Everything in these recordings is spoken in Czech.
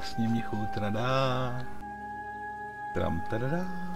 krásně, mnichu, tradá. Tram, tradá.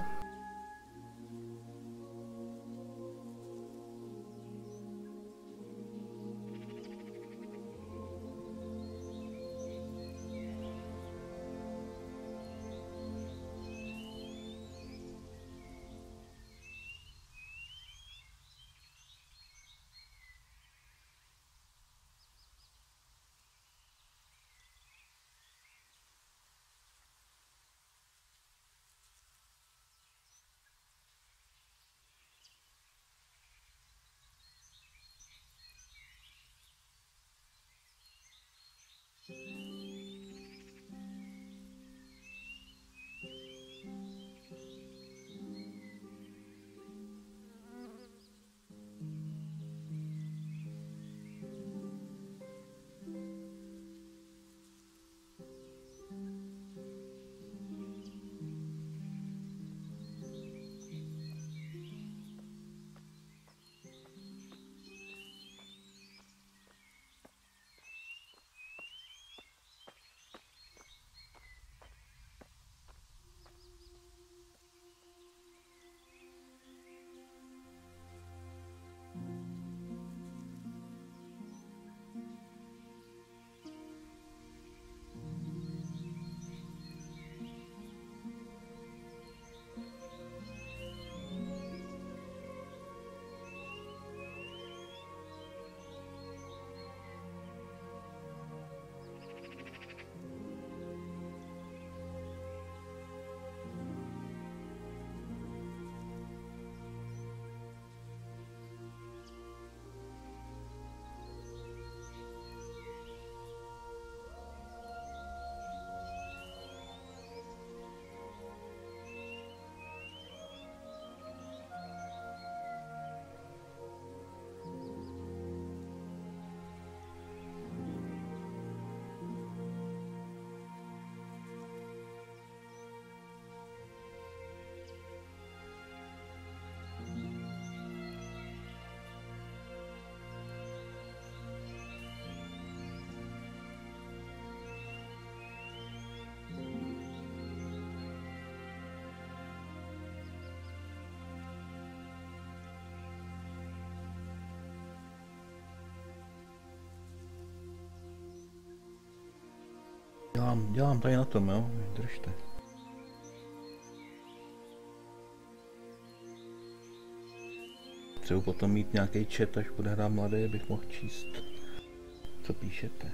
Dělám tady na tom, jo, držte. Třeba potom mít nějaký chat, až bude hrát mladý, abych mohl číst, co píšete.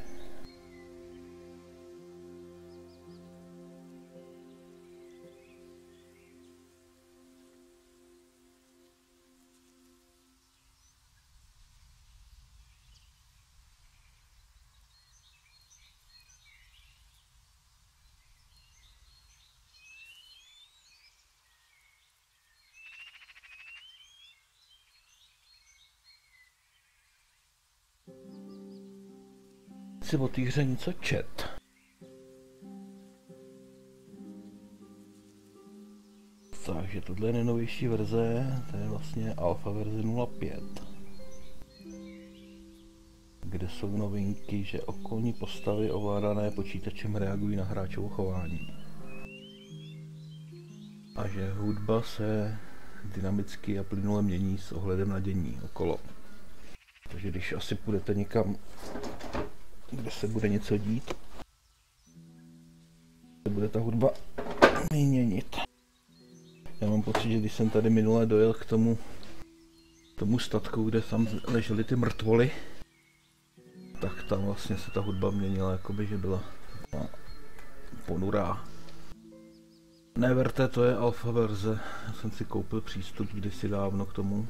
Si o té hře něco čet. Takže tohle je nejnovější verze, to je vlastně alfa verze 0.5. Kde jsou novinky, že okolní postavy ovládané počítačem reagují na hráčovo chování. A že hudba se dynamicky a plynule mění s ohledem na dění okolo. Takže když asi půjdete někam, kde se bude něco dít, se bude ta hudba měnit. Já mám pocit, že když jsem tady minule dojel k tomu statku, kde tam ležely ty mrtvoly, tak tam vlastně se ta hudba měnila, jakoby, že byla ponurá. Neverte, to je alfa verze, já jsem si koupil přístup kdysi dávno k tomu.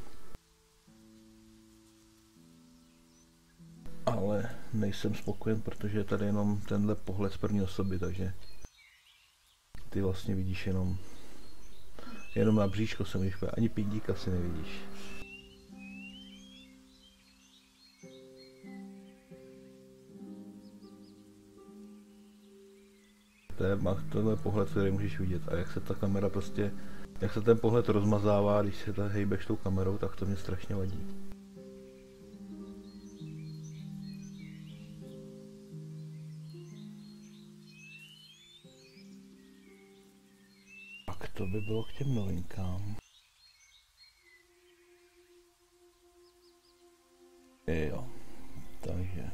Ale nejsem spokojen, protože je tady jenom tenhle pohled z první osoby, takže ty vlastně vidíš jenom na bříško se vidíš, ani pindíka si nevidíš. Má tenhle pohled, který můžeš vidět, a jak se ta kamera prostě, jak se ten pohled rozmazává, když se tak hejbeš tou kamerou, tak to mě strašně vadí. to by bylo k těm novinkám. Jo, takže...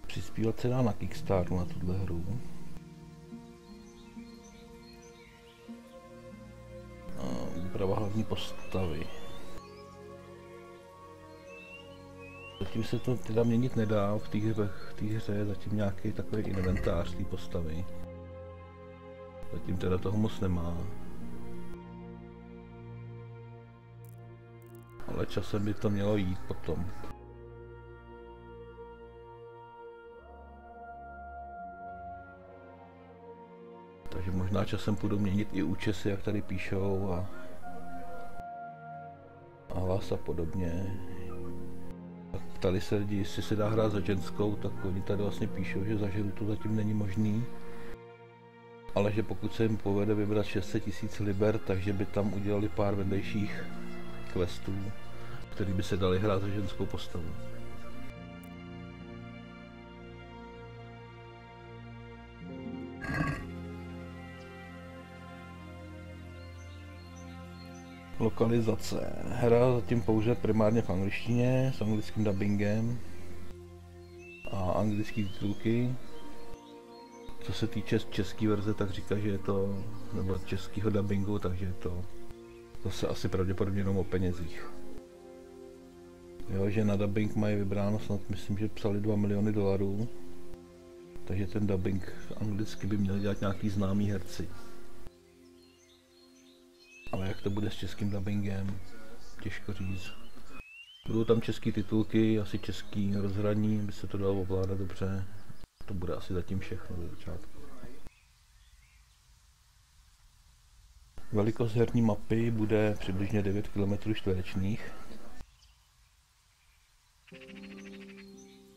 Přispívat se dá na Kickstarteru na tuhle hru. Úprava hlavní postavy. Zatím se to teda měnit nedá, v té hře je zatím nějaký takový inventář té postavy. Zatím teda toho moc nemá. Ale časem by to mělo jít potom. Takže možná časem půjdu měnit i účesy, jak tady píšou a hlas a podobně. Ptali se lidi, jestli se dá hrát za ženskou, tak oni tady vlastně píšou, že za ženu to zatím není možný. Ale že pokud se jim povede vybrat 600 000 liber, takže by tam udělali pár vedlejších questů, který by se dali hrát za ženskou postavu. Lokalizace. Hra zatím pouze primárně v angličtině, s anglickým dubbingem a anglický titulky. Co se týče české verze, tak říká, že je to, nebo českého dubbingu, takže je to zase asi pravděpodobně jenom o penězích. Jo, že na dubbing mají vybráno snad, myslím, že psali $2 miliony, takže ten dubbing anglicky by měl dělat nějaký známý herci. Ale jak to bude s českým dubbingem, těžko říct. Budou tam české titulky, asi český rozhraní, by se to dalo ovládat dobře. To bude asi zatím všechno do začátku. Velikost herní mapy bude přibližně 9 km čtverečních.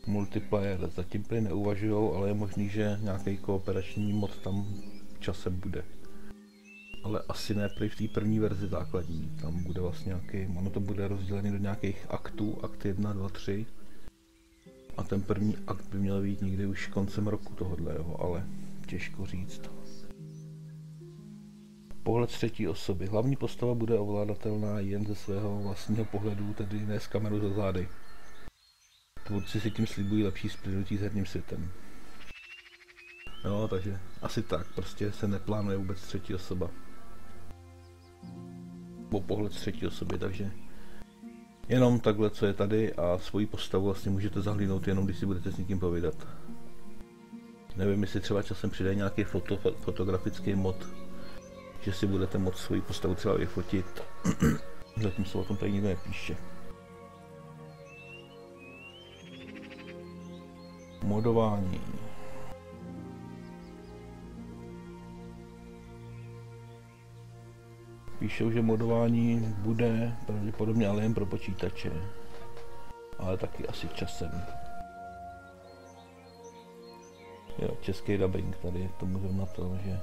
Multiplayer zatím prý neuvažujou, ale je možný, že nějaký kooperační mod tam časem bude. Ale asi ne prý v té první verzi základní, tam bude vlastně nějaký, ono to bude rozdělené do nějakých aktů, akt 1, 2, 3. A ten první akt by měl být někdy už koncem roku tohodleho, ale těžko říct. Pohled z třetí osoby. Hlavní postava bude ovládatelná jen ze svého vlastního pohledu, tedy ne z kameru za zády. Tvůrci si tím slibují lepší splynutí s herním světem. Jo, takže asi tak, prostě se neplánuje vůbec třetí osoba. Po pohled z třetí osoby, takže jenom takhle, co je tady, a svoji postavu vlastně můžete zahlídnout jenom, když si budete s někým povídat. Nevím, jestli třeba časem přijde nějaký fotografický mod, že si budete moct svoji postavu třeba vyfotit. Zatím se o tom tady nikdo nepíše. Modování. Píšou, že modování bude pravděpodobně ale jen pro počítače, ale taky asi časem. Jo, český dubbing, tady je tomu zrovna to, že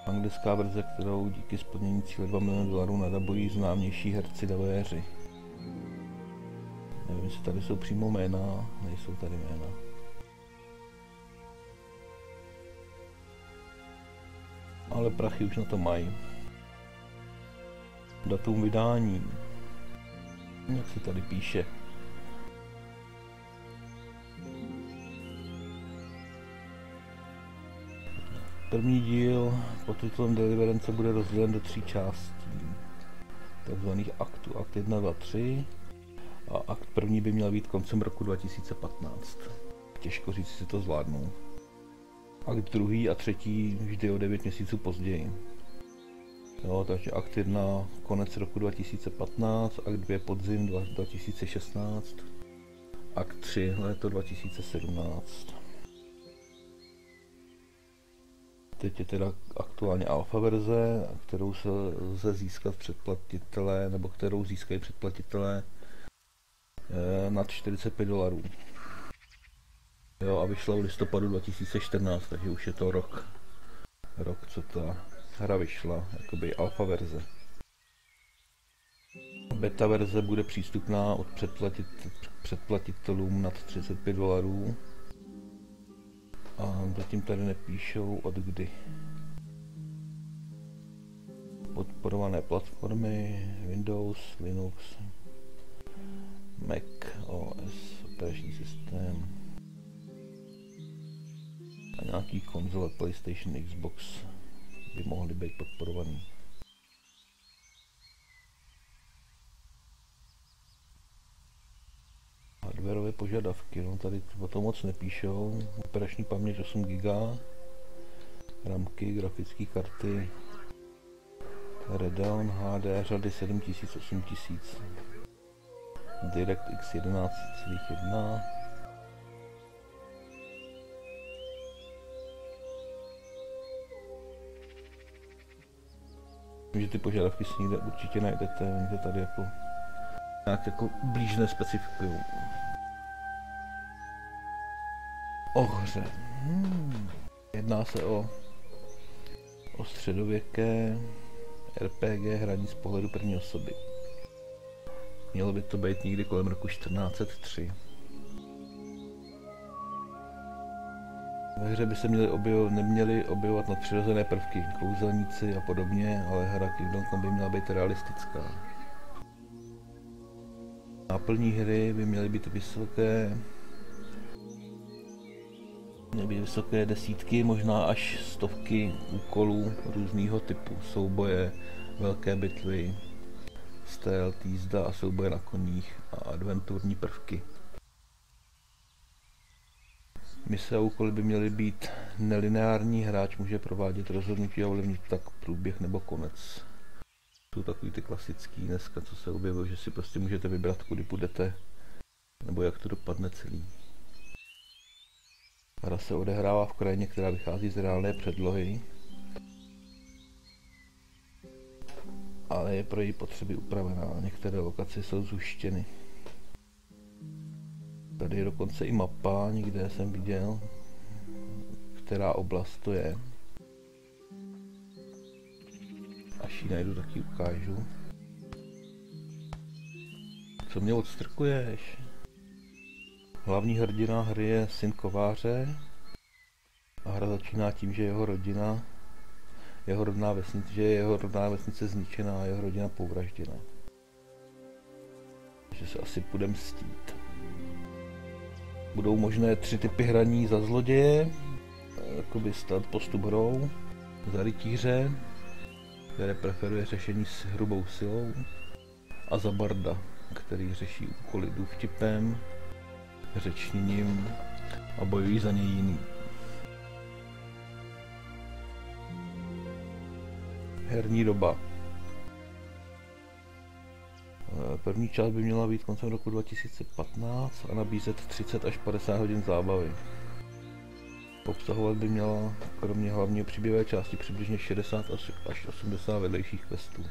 anglická verze, kterou díky splnění cíle $2 miliony nadabují známější herci davéři. Nevím, jestli tady jsou přímo jména, nejsou tady jména. Ale prachy už na to mají. Datum vydání. Jak se tady píše. První díl pod titulem Deliverance bude rozdělen do 3 částí. Takzvaných aktů. Akt 1, 2, 3. A akt první by měl být koncem roku 2015. Těžko říct, jestli to zvládnou. Akt druhý a třetí vždy o 9 měsíců později. Jo, takže akt 1 konec roku 2015, akt 2 podzim 2016, akt 3 léto 2017. Teď je teda aktuálně alfa verze, kterou se lze získat předplatitelé, nebo kterou získají předplatitelé nad $45. Jo, a vyšla v listopadu 2014, takže už je to rok, co ta hra vyšla, jakoby alfa verze. Beta verze bude přístupná od předplatitelům nad $35 A zatím tady nepíšou od kdy. Podporované platformy Windows, Linux, Mac OS, operační systém a nějaký konzole PlayStation, Xbox by mohly být podporovaný. Hardwareové požadavky, no tady o tom moc nepíšou. Operační paměť 8 GB, ramky, grafické karty Radeon HD řady 7000, 8000, DirectX 11,1, že ty požadavky si někde určitě najdete, oni to tady jako nějak jako blíž nespecifikují. O hře. Jedná se o středověké RPG hraní z pohledu první osoby. Mělo by to být někdy kolem roku 1403. Ve hře by se neměly objevovat nadpřirozené prvky, kouzelníci a podobně, ale hra Kingdom Come by měla být realistická. Náplní hry by měly být vysoké desítky, možná až stovky úkolů různého typu, souboje, velké bitvy, stealth, jízda a souboje na koních a adventurní prvky. Mise a úkoly by měly být nelineární, hráč může provádět rozhodnutí a ovlivnit tak průběh nebo konec. Jsou takový ty klasický dneska, co se objevují, že si prostě můžete vybrat, kudy půjdete, nebo jak to dopadne celý. Hra se odehrává v krajině, která vychází z reálné předlohy, ale je pro její potřeby upravená. Některé lokace jsou zhuštěny. Tady je dokonce i mapa, někde jsem viděl, která oblast to je. Až ji najdu, tak ji ukážu. Co mě odstrkuješ? Hlavní hrdina hry je syn kováře a hra začíná tím, že jeho rodná vesnice zničená a jeho rodina povražděna. Takže se asi půjde mstít. Budou možné 3 typy hraní: za zloděje, jakoby postup hrou, za rytíře, které preferuje řešení s hrubou silou, a za barda, který řeší úkoly důvtipem, řečněním a bojují za něj jiný. Herní doba. První část by měla být koncem roku 2015 a nabízet 30 až 50 hodin zábavy. Obsahovat by měla kromě hlavního příběhové části přibližně 60 až 80 vedlejších questů.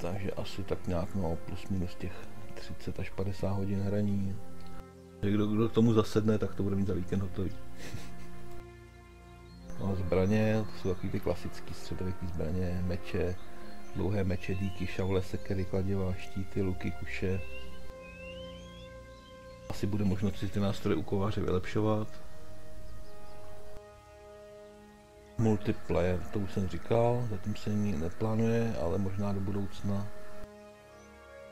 Takže asi tak nějak plus minus těch 30 až 50 hodin hraní. Kdo k tomu zasedne, tak to bude mít za víkend hotový. No, zbraně, to jsou takový ty klasický středověký zbraně, meče, dlouhé meče, díky, šaule, sekery, kladiva, štíty, luky, kuše. Asi bude možnost si ty nástroje u kováře vylepšovat. Multiplayer, to už jsem říkal, zatím se neplánuje, ale možná do budoucna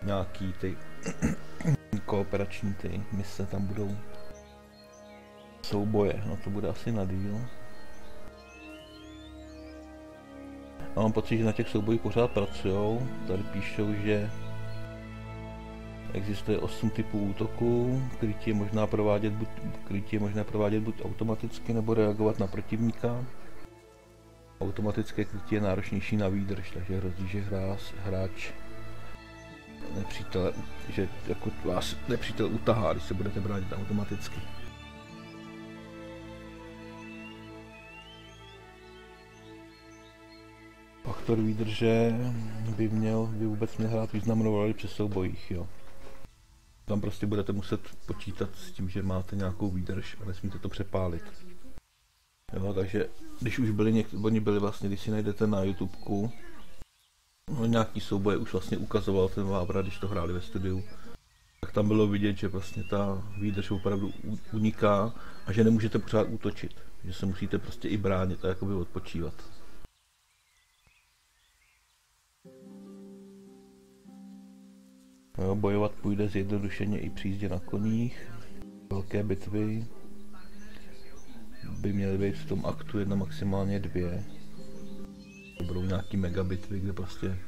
nějaký ty kooperační ty mise tam budou. Souboje, no to bude asi na díl. A mám pocit, že na těch soubojích pořád pracujou. Tady píšou, že existuje 8 typů útoků, krytí je možné provádět buď automaticky nebo reagovat na protivníka. Automatické krytí je náročnější na výdrž, takže hrozí, že hráč vás nepřítel utahá, když se budete bránit automaticky. Faktor výdrže by vůbec měl hrát významnou roli při soubojích, jo. Tam prostě budete muset počítat s tím, že máte nějakou výdrž a nesmíte to přepálit. Jo, takže když už oni byli vlastně, když si najdete na YouTubeku, no, nějaký souboje už vlastně ukazoval ten Vávra, když to hráli ve studiu. tak tam bylo vidět, že vlastně ta výdrž opravdu uniká a že nemůžete pořád útočit. Že se musíte prostě i bránit a jakoby odpočívat. No, bojovat půjde zjednodušeně i při jízdě na koních. Velké bitvy by měly být v tom aktu 1 maximálně 2. To budou nějaký megabitvy, kde prostě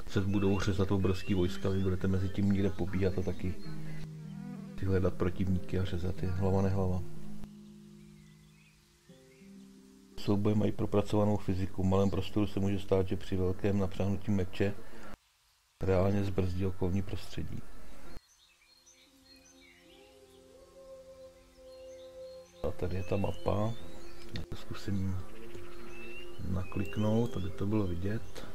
se budou řezat obrovský vojska, vy budete mezi tím někde pobíhat a taky si hledat protivníky a řezat je hlava nehlava. Souboje mají propracovanou fyziku. V malém prostoru se může stát, že při velkém napřáhnutí meče reálně zbrzdí okolní prostředí. A tady je ta mapa. Já to zkusím nakliknout, aby to bylo vidět.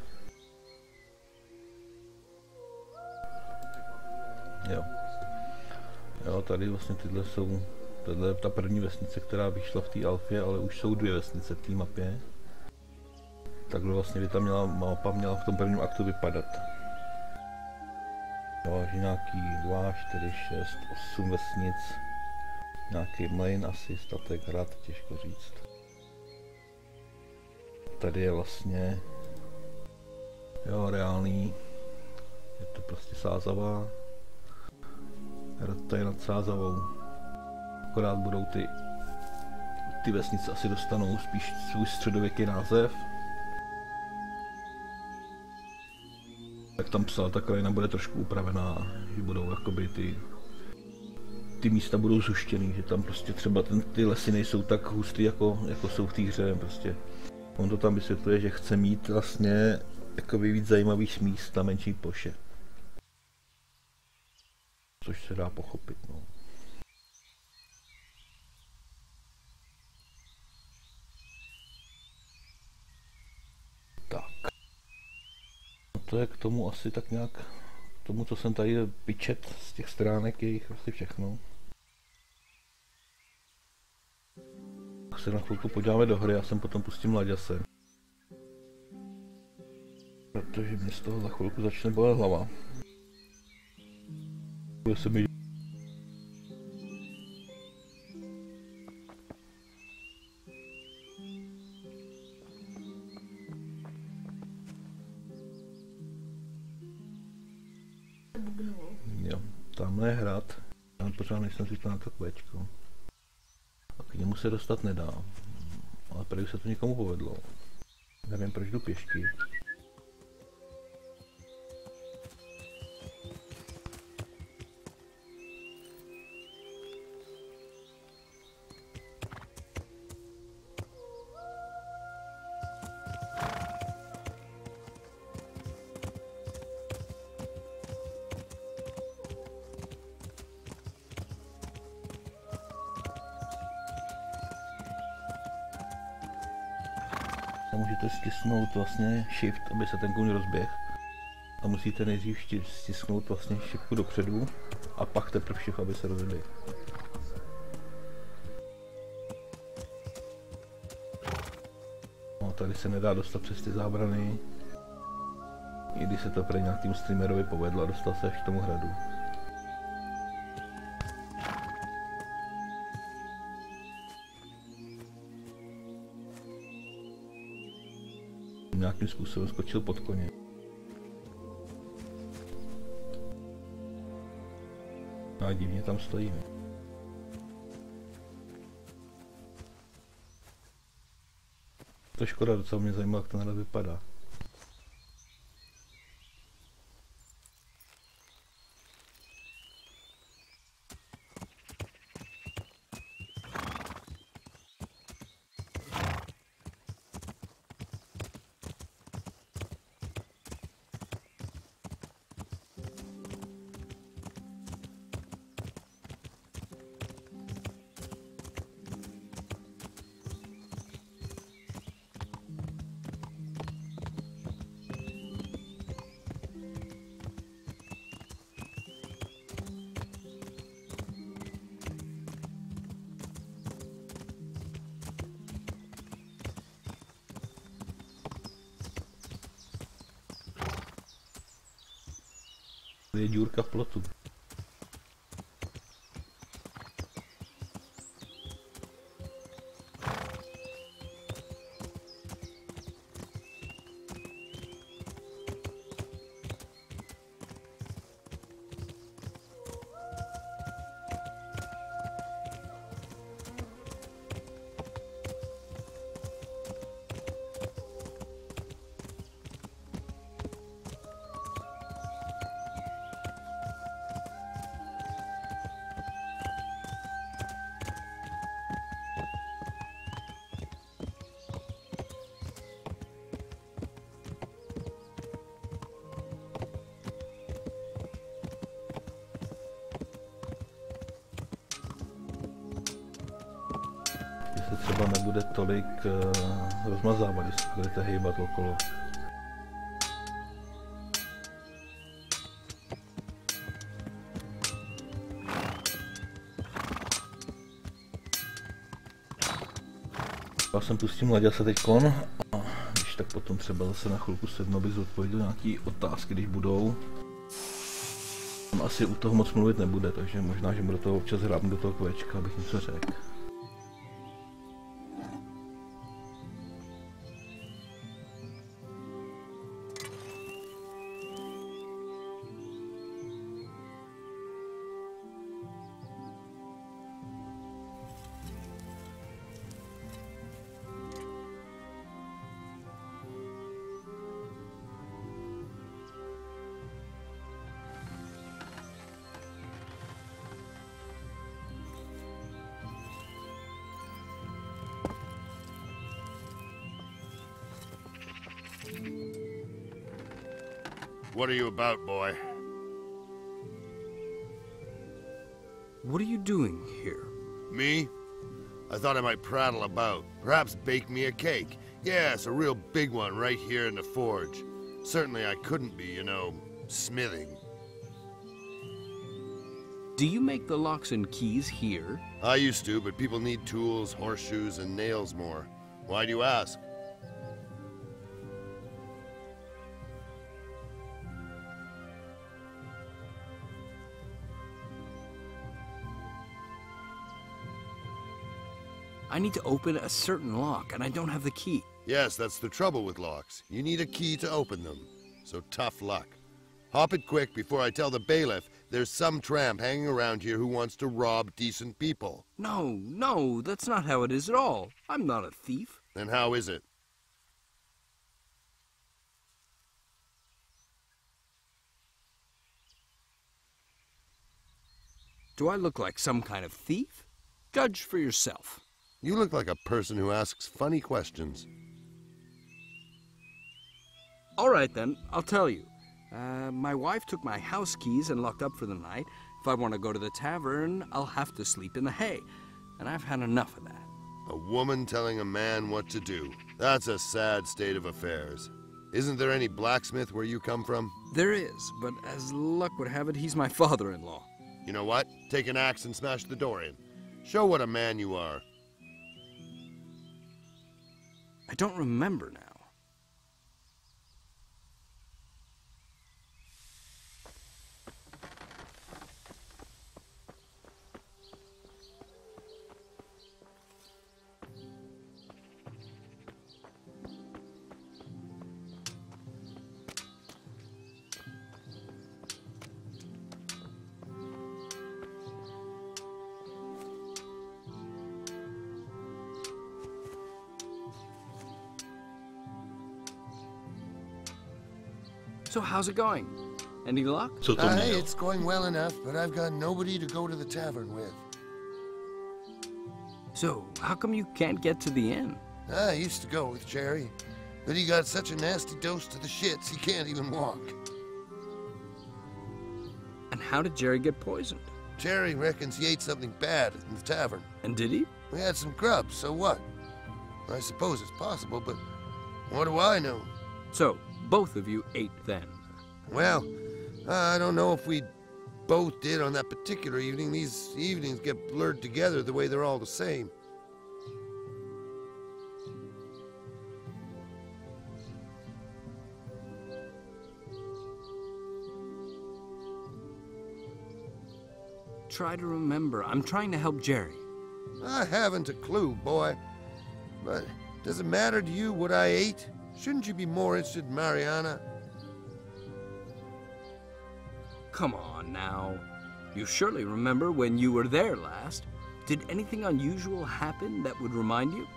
Jo, tady vlastně tyhle jsou, tohle je ta první vesnice, která vyšla v té alfě, ale už jsou 2 vesnice v té mapě. Takhle vlastně by ta mapa měla v tom prvním aktu vypadat. Jo, že nějaký 2, 4, 6, 8 vesnic. Nějaký mlejn asi, statek, hrad, těžko říct. Tady je vlastně, jo, reálný, je to prostě Sázava. Hrad tady nad Sázavou. Akorát budou ty vesnice asi dostanou spíš svůj středověký název. Tak tam psal, ta krajina bude trošku upravená, že budou jakoby ty místa budou zuštěný, že tam prostě třeba ty lesy nejsou tak hustý, jako jsou v té hře. Prostě. On to tam vysvětluje, že chce mít vlastně jakoby víc zajímavých míst na menší ploše. Což se dá pochopit. No. Tak. No to je k tomu asi tak nějak, k tomu, co jsem tady vyčet z těch stránek, je jich asi všechno. Tak se na chvilku podíváme do hry, já jsem potom pustím Laďase. Protože mě z toho za chvilku začne bolet hlava. Bude se mi... Jo, tamhle je hrad. Já pořád nejsem zvyklý na to kvečko. A k němu se dostat nedá. Ale prý se to někomu povedlo. Nevím, proč jdu pěšky. Můžete stisknout vlastně shift, aby se ten kůň rozběh. A musíte nejdřív stisknout vlastně shiftku dopředu a pak teprve shift, aby se rozběh. No, tady se nedá dostat přes ty zábrany. I když se to prý nějakým streamerovi povedlo a dostal se až k tomu hradu. Nějakým způsobem skočil pod koně. No a divně tam stojíme. To je škoda, docela mě zajímalo, jak to hrad vypadá. Je díurka v plotu. nebude tolik rozmazávat, když se budete hejbat okolo. Já jsem pustím Laďase teďkon a když tak potom třeba zase na chvilku sednu, abych zodpověděl nějaký otázky, když budou. On asi u toho moc mluvit nebude, takže možná, že mu do toho občas hrábnu do toho kvečka, abych něco řekl. What are you about, boy? What are you doing here? Me? I thought I might prattle about. Perhaps bake me a cake. Yes, a real big one right here in the forge. Certainly I couldn't be, you know, smithing. Do you make the locks and keys here? I used to, but people need tools, horseshoes, and nails more. Why do you ask? I need to open a certain lock, and I don't have the key. Yes, that's the trouble with locks. You need a key to open them. So tough luck. Hop it quick before I tell the bailiff there's some tramp hanging around here who wants to rob decent people. No, that's not how it is at all. I'm not a thief. Then how is it? Do I look like some kind of thief? Judge for yourself. You look like a person who asks funny questions. All right, then, I'll tell you. My wife took my house keys and locked up for the night. If I want to go to the tavern, I'll have to sleep in the hay. And I've had enough of that. A woman telling a man what to do. That's a sad state of affairs. Isn't there any blacksmith where you come from? There is, but as luck would have it, he's my father-in-law. You know what? Take an axe and smash the door in. Show what a man you are. I don't remember now. So how's it going? Any luck? Hey, it's going well enough, but I've got nobody to go to the tavern with. So, how come you can't get to the inn? I used to go with Jerry, but he got such a nasty dose to the shits he can't even walk. And how did Jerry get poisoned? Jerry reckons he ate something bad in the tavern. And did he? We had some grubs, so what? I suppose it's possible, but what do I know? So, both of you ate then? Well, I don't know if we both did on that particular evening. These evenings get blurred together the way they're all the same. Try to remember. I'm trying to help Jerry. I haven't a clue, boy. But does it matter to you what I ate? Shouldn't you be more interested in Mariana? Come on now. You surely remember when you were there last. Did anything unusual happen that would remind you?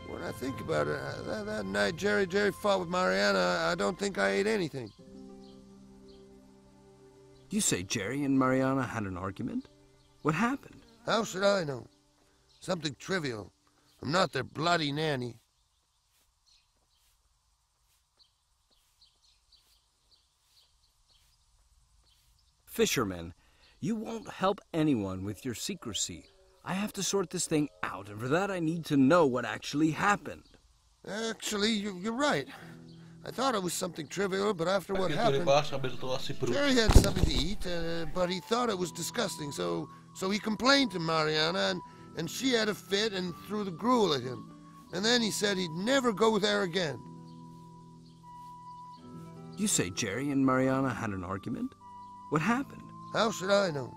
When I think about it, that night Jerry fought with Mariana, I don't think I ate anything. You say Jerry and Mariana had an argument? What happened? How should I know? Something trivial. I'm not their bloody nanny. Fisherman, you won't help anyone with your secrecy. I have to sort this thing out, and for that I need to know what actually happened. Actually, you're right. I thought it was something trivial, but after what happened, Jerry had something to eat, but he thought it was disgusting, so he complained to Mariana, and she had a fit and threw the gruel at him. And then he said he'd never go there again. You say Jerry and Mariana had an argument? What happened? How should I know?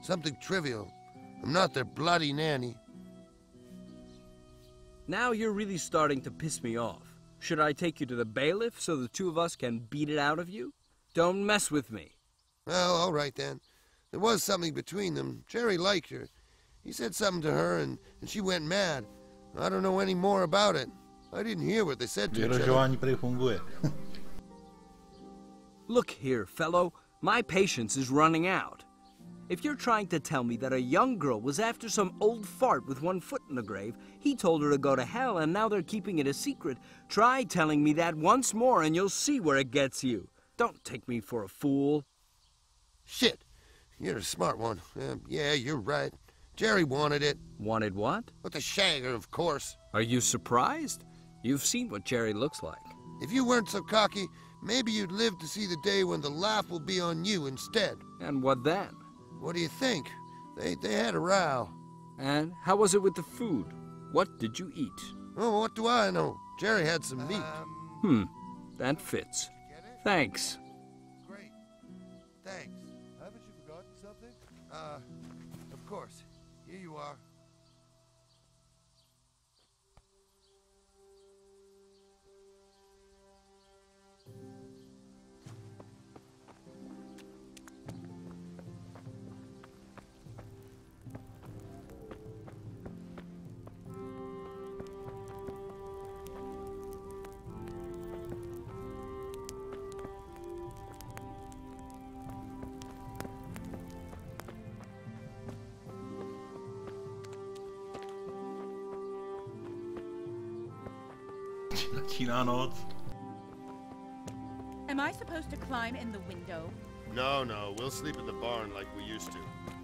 Something trivial. I'm not their bloody nanny. Now you're really starting to piss me off. Should I take you to the bailiff so the two of us can beat it out of you? Don't mess with me. Well, all right then. There was something between them. Jerry liked her. He said something to her, and she went mad. I don't know any more about it. I didn't hear what they said to each other. Look here, fellow. My patience is running out. If you're trying to tell me that a young girl was after some old fart with one foot in the grave, he told her to go to hell, and now they're keeping it a secret, try telling me that once more and you'll see where it gets you. Don't take me for a fool. Shit. You're a smart one. Yeah, you're right. Jerry wanted it. Wanted what? With the shagger, of course. Are you surprised? You've seen what Jerry looks like. If you weren't so cocky, maybe you'd live to see the day when the laugh will be on you instead. And what then? What do you think? They had a row. And how was it with the food? What did you eat? Oh, what do I know? Jerry had some meat. That fits. Thanks. Great. Thanks. Haven't you forgotten something? Of course. Here you are. Am I supposed to climb in the window? No, we'll sleep in the barn like we used to.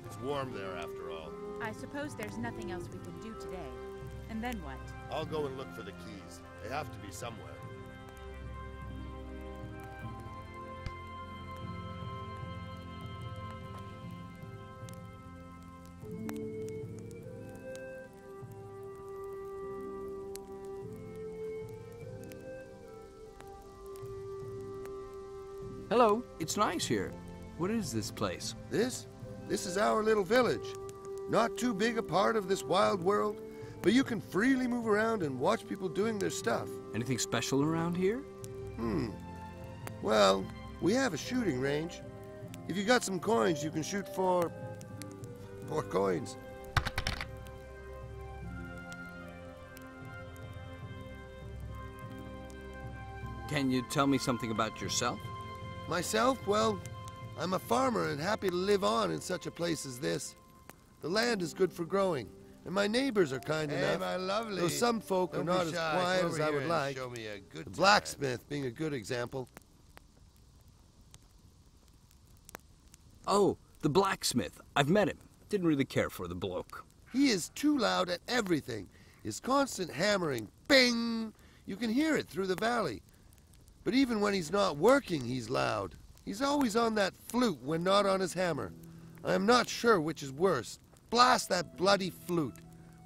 It's warm there after all. I suppose there's nothing else we can do today. And then what? I'll go and look for the keys. They have to be somewhere. Hello, it's nice here. What is this place? This is our little village. Not too big a part of this wild world, but you can freely move around and watch people doing their stuff. Anything special around here? Well, we have a shooting range. If you got some coins, you can shoot for more coins. Can you tell me something about yourself? Myself, well, I'm a farmer and happy to live on in such a place as this. The land is good for growing, and my neighbors are kind enough. My lovely. Though some folk are Don't not be as shy. quiet Come as over I here would and like. Show me a good The time. blacksmith being a good example. Oh, the blacksmith. I've met him. Didn't really care for the bloke. He is too loud at everything. His constant hammering, bing! You can hear it through the valley. But even when he's not working, he's loud. He's always on that flute when not on his hammer. I am not sure which is worse. Blast that bloody flute.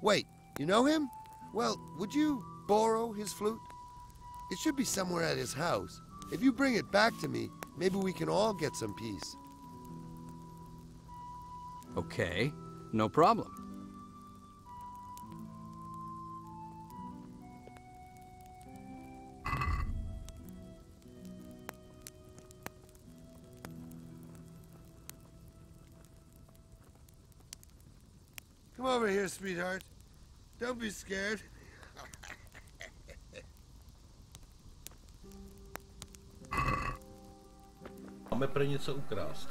Wait, you know him? Well, would you borrow his flute? It should be somewhere at his house. If you bring it back to me, maybe we can all get some peace. Okay, no problem. Come over here, sweetheart. Don't be scared. Máme pro něco ukrást.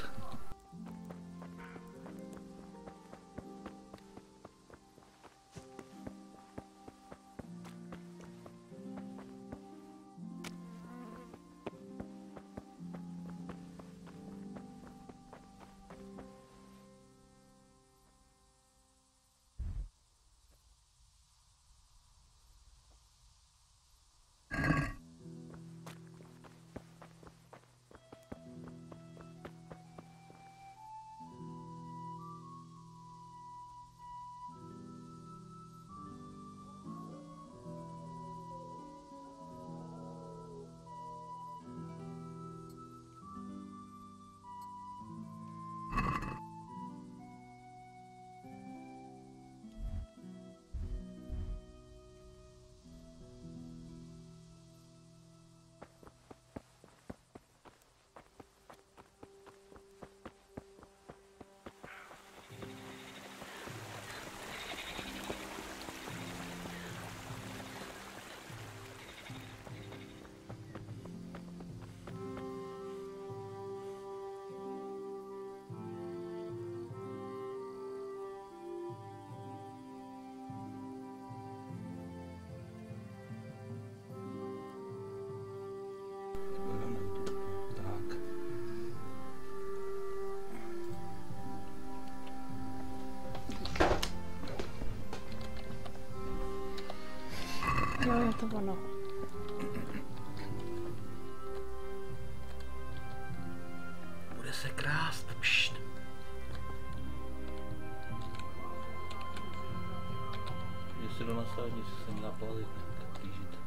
nic se nedá plavit, tak plížit.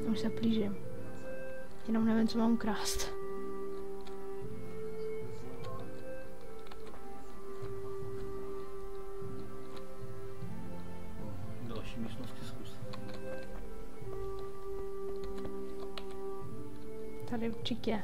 Už se plížím. Jenom nevím, co mám krást. Další místnosti zkus. Tady určitě.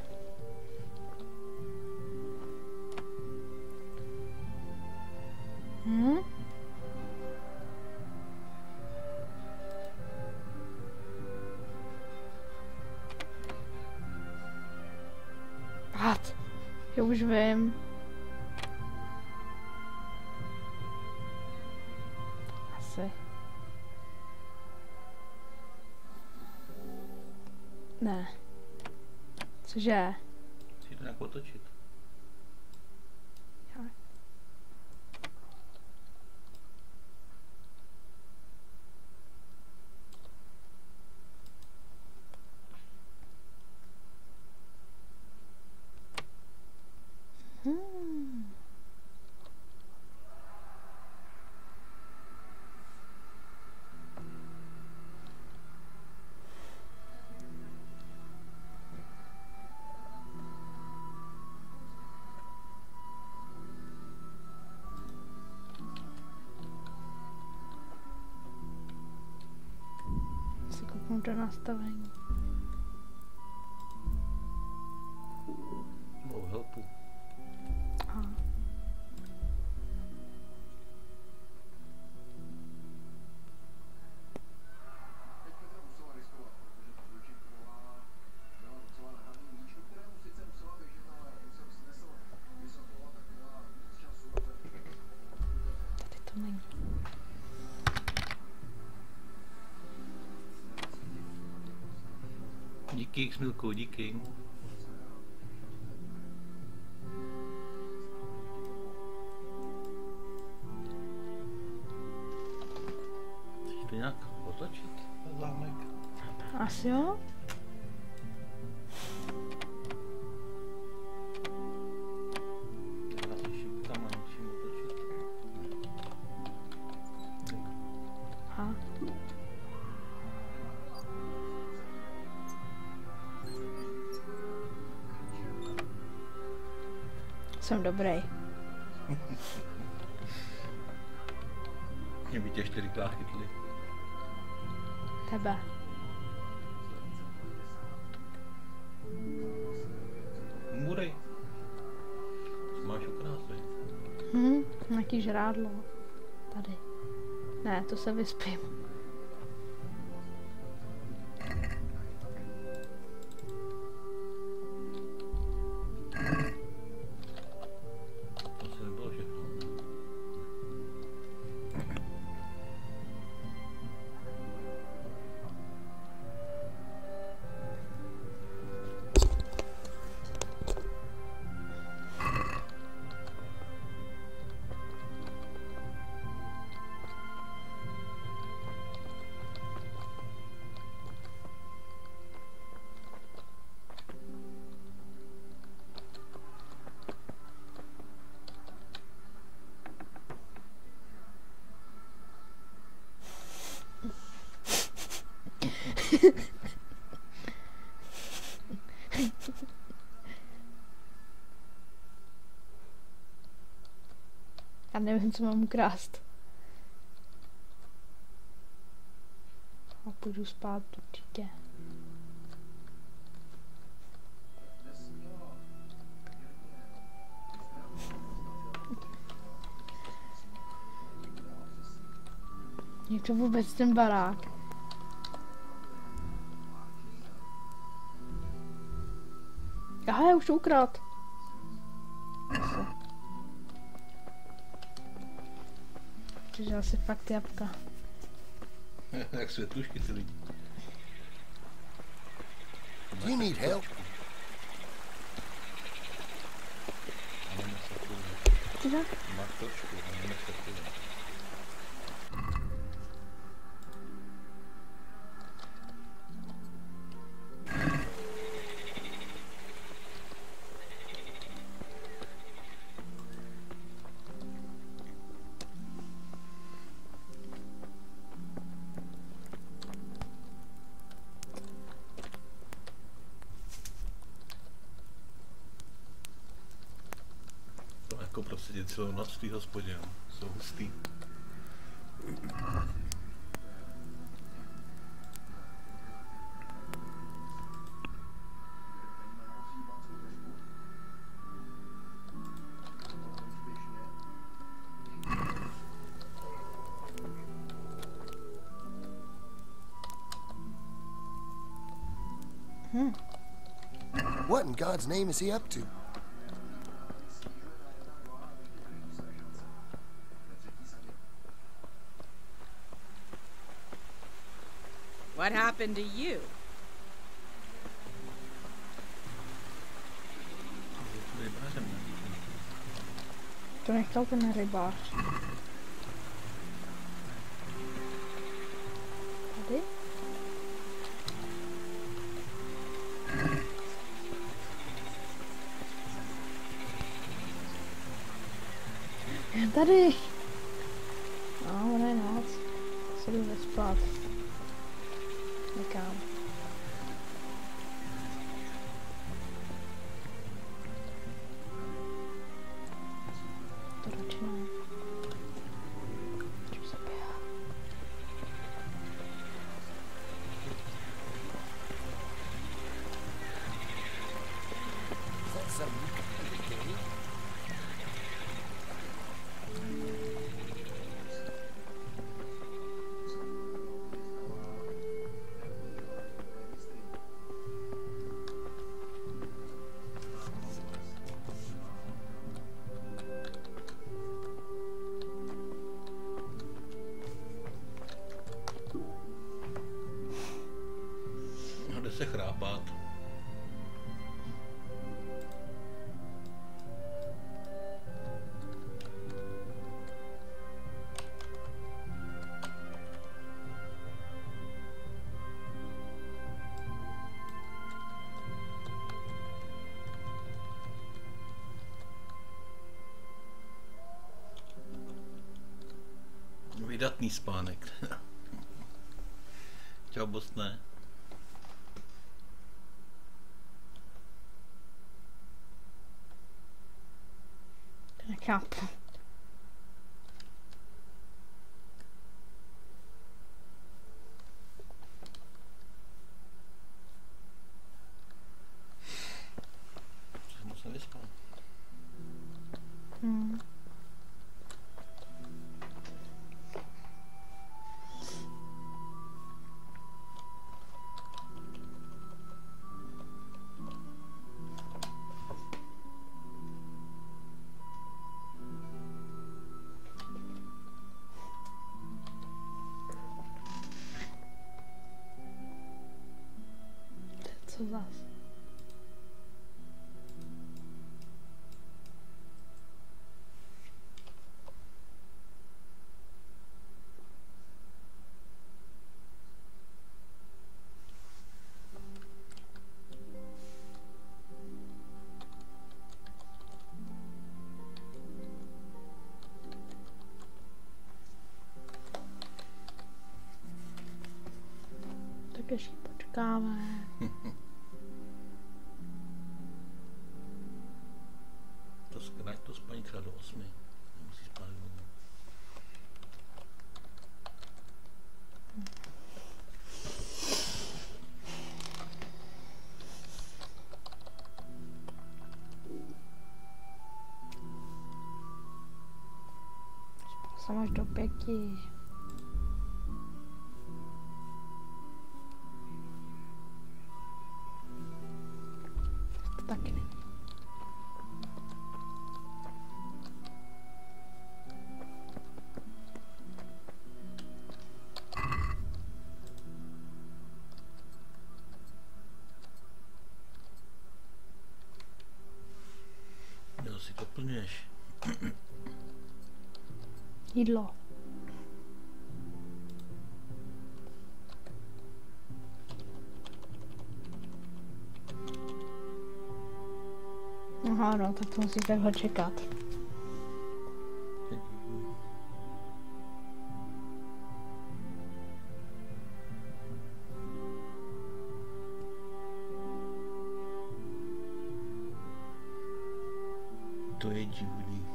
Pát. Já už vím. Asi. Ne. Cože? Chci to nějak otočit. Jak? Si kouknu do nastavení. No, helpu. Aha. Tady to není. Díky, Smilko, díky. Chceš to nějak otočit, ten zámek? Asi jo? Já si šipkama musím otočit. Aha. Jsem dobrý. Mě by tě 4krát chytli. Tebe. Můrej. Co máš ukrásit? Nějaký žrádlo. Tady. Ne, to se vyspím. To se nebylo všechno. Já nevím, co mám krást. A půjdu spát určitě. Je to vůbec ten barák? Aha, já už to ukrát. Přižal si fakt jabka. Jak světlušky ty lidi. Do you need help? Cože? Máš točku, a nevím, jak se to. těžko prosedět celou noc v té hospodě, no. Jsou hustý. What in God's name is he up to? What happened to you? To nechal ten rybář. Tady? Je tady. No, ono je noc. Se jdu vyspat. Někam. To radši ne. Čím se běhá? Is that something you can do today? No, jde se chrápat. Vydatný spánek. Čau, Bosne. Nechápu. Jsem se vyspal. Co zas? Tak ještě počkáme. To zkrať to spaní třeba do 8. Nemusí spát dlouho. Jsem až do 5. To taky není. Jo, si to plňuješ. Jídlo. Aha, no, tak to musíte ho čekat. To je divný.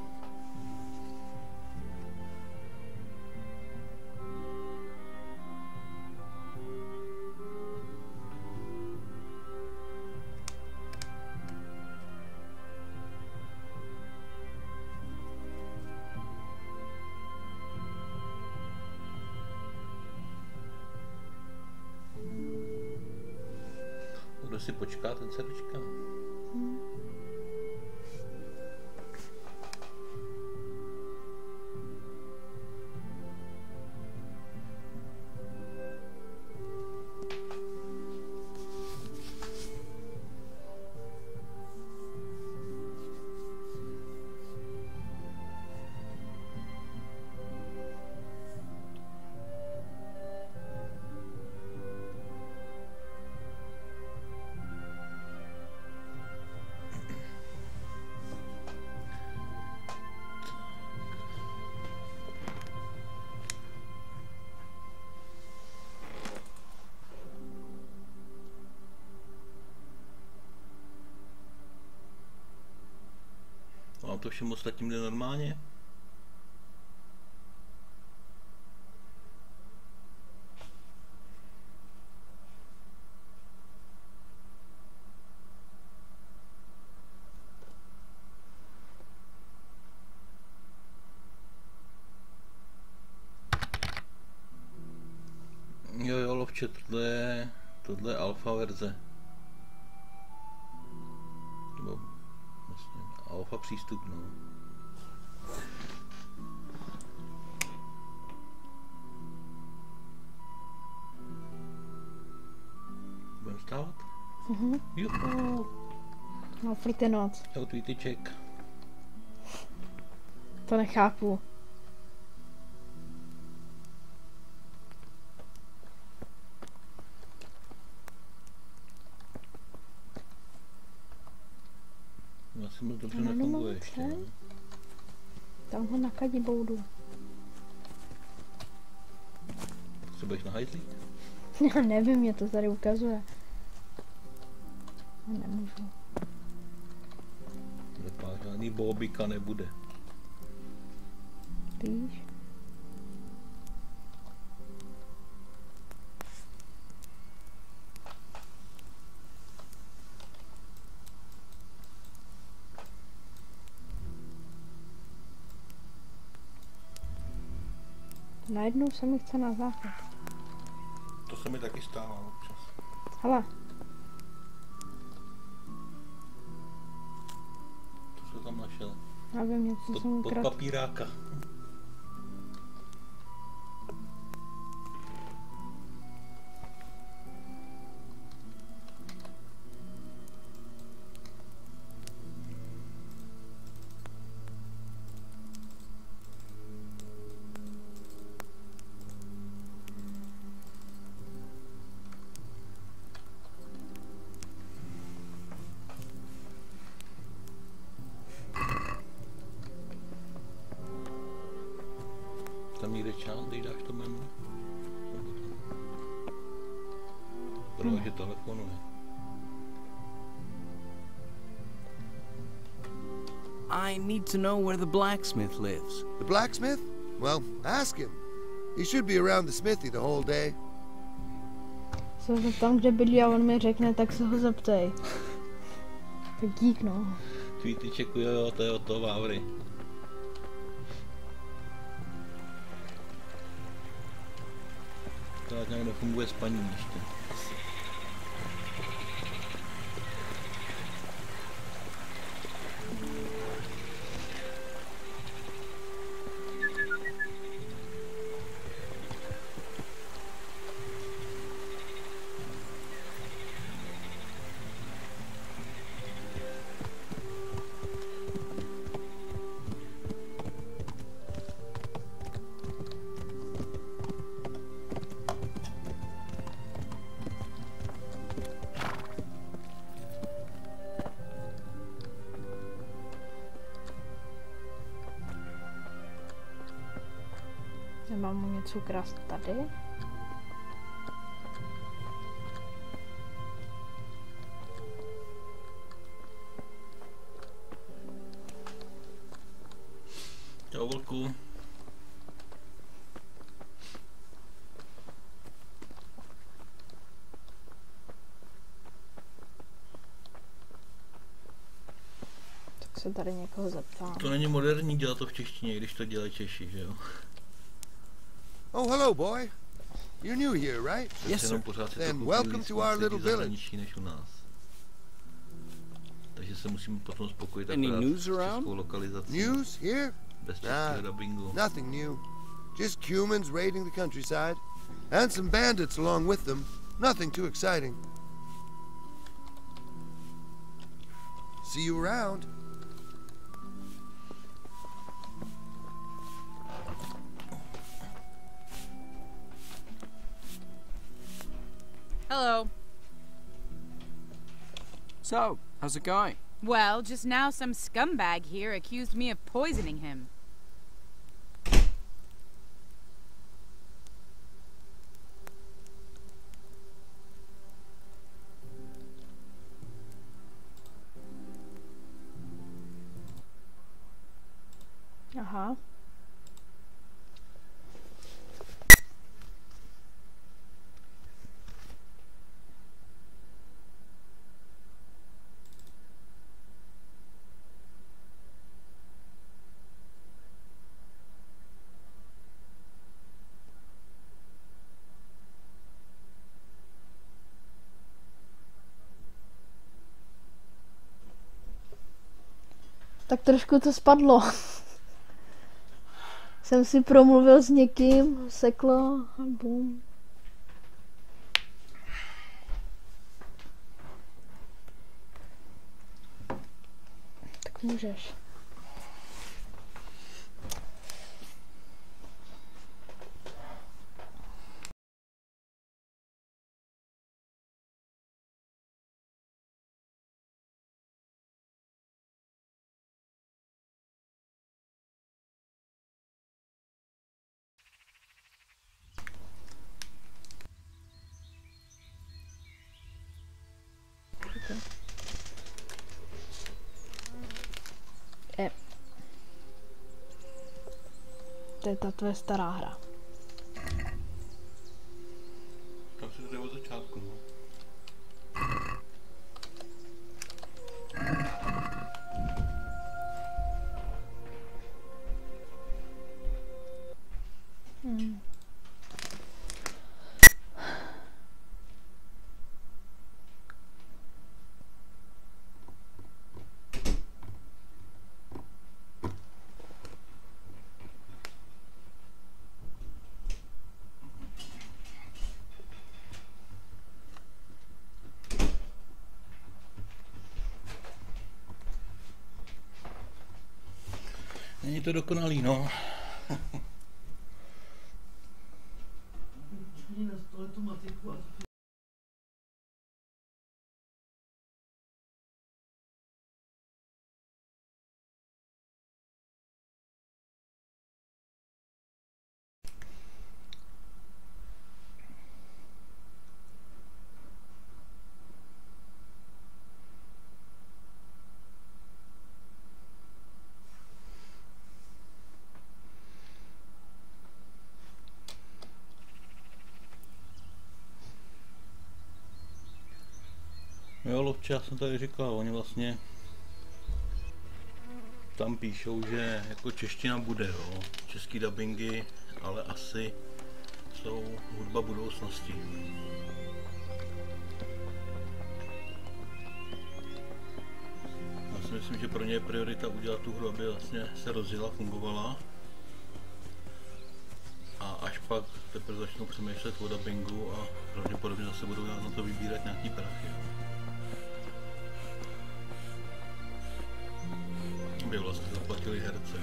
si počká, ten se dočká. Mám to všem ostatním jde normálně? Jo, lovče, tohle je alfa verze. Nebo vlastně alfa přístup, no. Budeme stávat? Juhu. No, furt je noc. Jo, tweetyček. To nechápu. Asi moc dobře Ale nefunguje nemám ještě. ten. No. Tam ho nakadí boudu. Co budeš na hajzlík? Já nevím, mě to tady ukazuje. Já nemůžu. Vypadá, žádný bobika nebude. Víš? Najednou se mi chce na záchod. To se mi taky stává občas. Hele, Co jsi tam našel? nevím, něco jsem Pod ukradl. papíráka. Tam někde čas, když dáš to menu? Protože telefonuje. I need to know where the blacksmith lives. The blacksmith? Well, ask him. He should be around the smithy the whole day. Se zeptám, kde bydlí a on mi řekne, tak se ho zeptej. Tak dík, no. Tweetyček, jo, to je od toho Vávry. To nějak nefunguje spaní ještě. Nemám mu něco ukrást tady? Čau, vlku. Tak se tady někoho zeptám. To není moderní dělat to v češtině, když to dělají Češi, že jo? Oh, hello, boy. You're new here, right? Yes, sir. Jenom pořád si to Then koupili welcome to our spíš little lidi village. zahraničí než u nás. se musíme potom spokojit Any akorát news s around? českou lokalizací. News here? Bez Nah, českého dubbingu. nothing new. Just humans raiding the countryside. And some bandits along with them. Nothing too exciting. See you around. Hello. So, how's it going? Well, just now some scumbag here accused me of poisoning him. Aha. Tak trošku to spadlo. Jsem si promluvil s někým, seklo a bum. Tak můžeš. To je ta tvoje stará hra. Tak si to jde od začátku, no. Není to dokonalý, no. Jo, Lovče, já jsem tady říkal, oni vlastně tam píšou, že jako čeština bude, jo, český dubbingy, ale asi jsou hudba budoucnosti. Já si myslím, že pro ně je priorita udělat tu hru, aby vlastně se rozjela, fungovala. A až pak teprve začnou přemýšlet o dubbingu a pravděpodobně zase budou na to vybírat nějaký prachy. Aby vlastně zaplatili herce.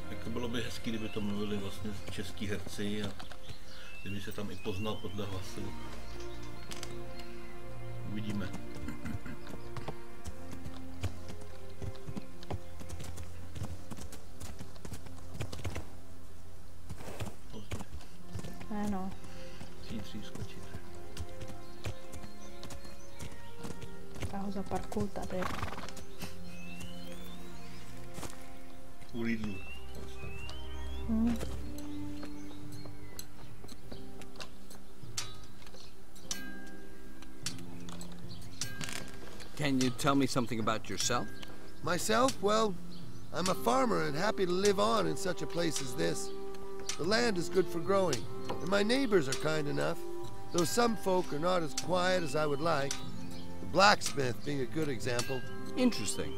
Jako bylo by hezký, kdyby to mluvili vlastně český herci a kdyby se tam i poznal podle hlasu. Uvidíme. Ano. Musím skočit. Já ho zaparkuju tady. U Lidlu. Can you tell me something about yourself? Myself, well, I'm a farmer and happy to live on in such a place as this. The land is good for growing, and my neighbors are kind enough, though some folk are not as quiet as I would like. The blacksmith being a good example. Interesting.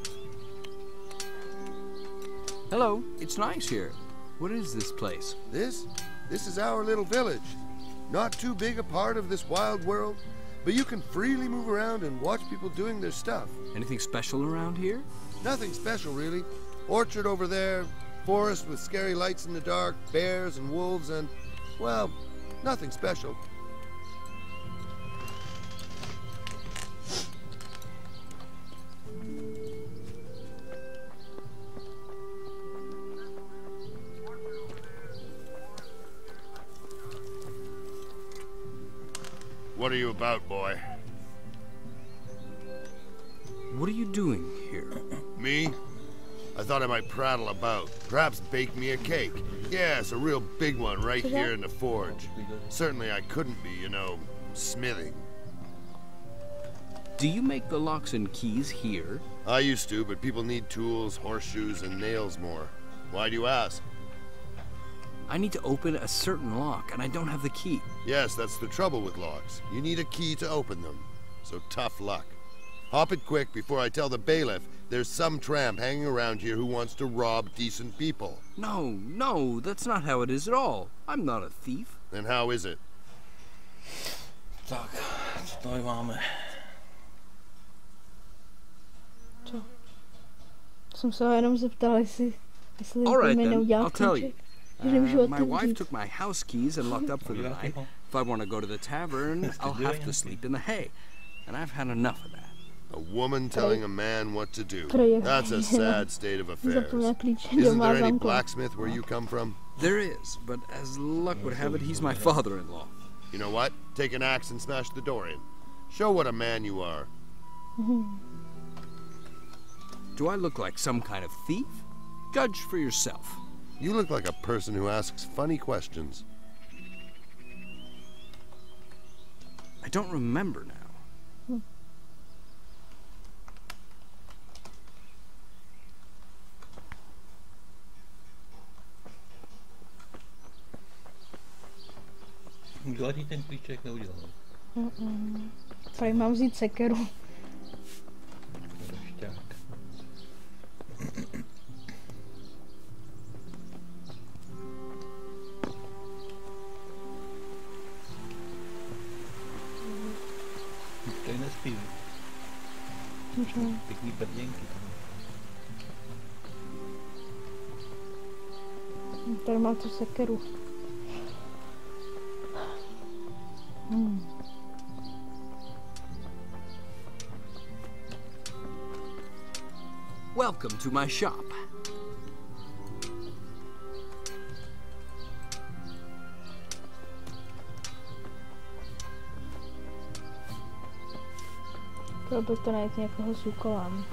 Hello, it's nice here. What is this place? This is our little village. Not too big a part of this wild world, but you can freely move around and watch people doing their stuff. Anything special around here? Nothing special, really. Orchard over there, forest with scary lights in the dark, bears and wolves, and, well, nothing special. What are you about, boy? What are you doing here? Me? I thought I might prattle about. Perhaps bake me a cake. Yes, a real big one right here in the forge. Certainly I couldn't be, you know, smithing. Do you make the locks and keys here? I used to, but people need tools, horseshoes, and nails more. Why do you ask? I need to open a certain lock, and I don't have the key. Yes, that's the trouble with locks. You need a key to open them. So tough luck. Hop it quick before I tell the bailiff there's some tramp hanging around here who wants to rob decent people. No, that's not how it is at all. I'm not a thief. Then how is it? Tak, co tady máme? Co? Jsem se ho jenom zeptal, jestli All right mi then, neudělal I'll tell you. kníček. Že nemůžu My wife otevřít. took my house keys and locked up for the night. If I want to go to the tavern, I'll have to sleep in the hay. And I've had enough of that. A woman telling a man what to do. Prej- That's a sad state of affairs. Zapomněl klíče Isn't doma there any zamknout. blacksmith where you come from? There is, but as luck would have it, he's my father-in-law. You know what? Take an axe and smash the door in. Show what a man you are. Do I look like some kind of thief? Judge for yourself. You look like a person who asks funny questions. I don't remember now. Udělal ti ten klíček, neudělal. Prej mám vzít sekeru. Rošťák. Tady nespí. Pěkný brděnky tam. Tady má tu sekeru. Welcome to my shop. Chtěl bych to najít někoho s úkolem.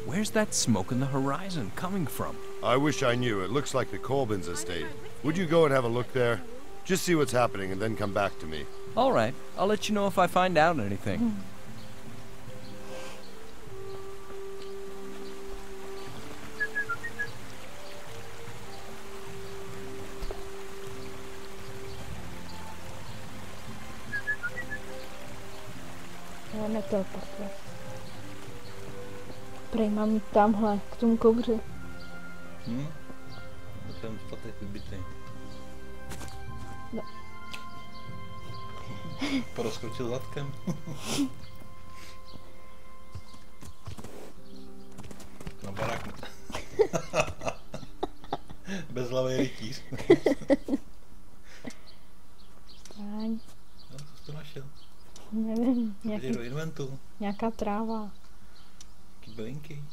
Where's that smoke in the horizon coming from? I wish I knew. It looks like the Colbins estate. Would you go and have a look there? Just see what's happening and then come back to me. All right, I'll let you know if I find out anything. Ale neteleportuje. Prej mám jít tamhle, k tomu kouři. Ten statek vybitý. No. Porozkročil zadkem. Na barák. Bezhlavý rytíř. Stáň. No, co jsi to našel? Nevím, Jdi do inventu. nějaká tráva. Jaký bylinky.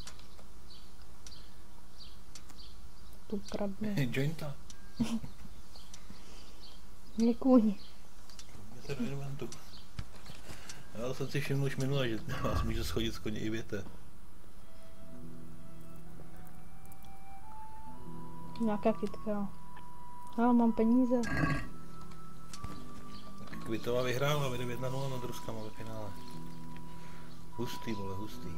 Tu kradnu. Jointa. Je kůň. Jde se do inventu. Já jsem si všiml už minule, že vás může schodit z koně i větev. Nějaká kytka. Ale mám peníze. Kvitová vyhrála, vede 1-0 nad Ruskama ve finále. Hustý, vole, hustý.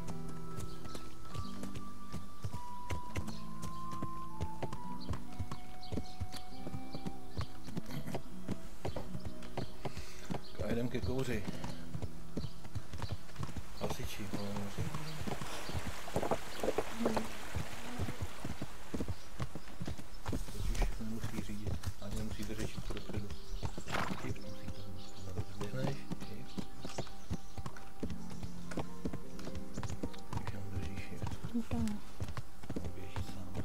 A jdem ke kouři. Nemusí řídit, ani nemusíte řešit to dopředu. Rozběhneš, už jenom držíš shift. Běží sám.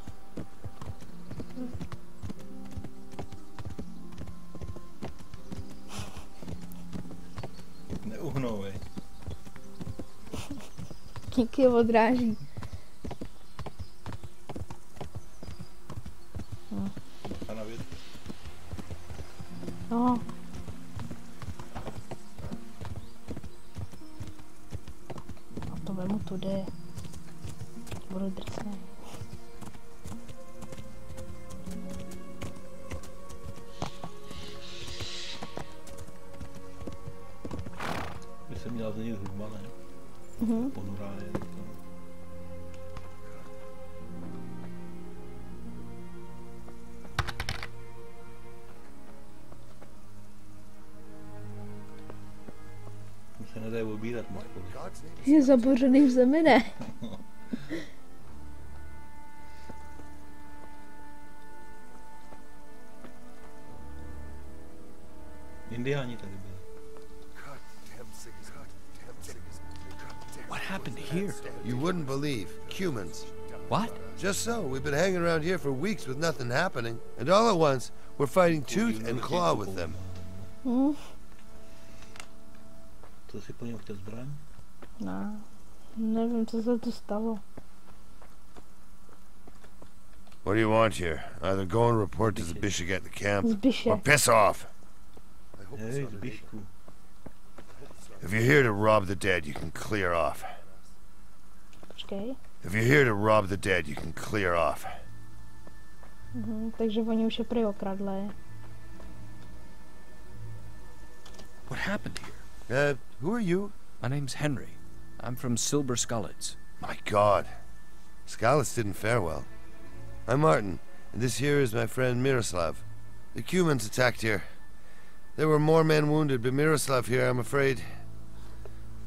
Neuhnou, vej. Díky odráží. A na věc. No. A to vemu tudy. Budu drsný. By se měla změnit hudba, ne? Ponurá je to. To se nedá obírat, Marko. Je zabořený v zemi, ne? Indiáni tady byli. What happened here? You wouldn't believe. Humans. What? Just so. We've been hanging around here for weeks with nothing happening. And all at once, we're fighting tooth and claw with them. Co si po něm chtěl zbraň? No. Nevím, co se tu stalo. What do you want here? Either go and report to Zbyszek at the camp, Zbyšek. or piss off. Hej, Zbyšku. If you're here to rob the dead, you can clear off. Počkej. If you're here to rob the dead, you can clear off. Takže oni už je prý okradli. What happened here? Who are you? My name's Henry. I'm from Silver Skullets. My God. Skalitz didn't fare well. I'm Martin, and this here is my friend Miroslav. The Cumans attacked here. There were more men wounded, but Miroslav here, I'm afraid,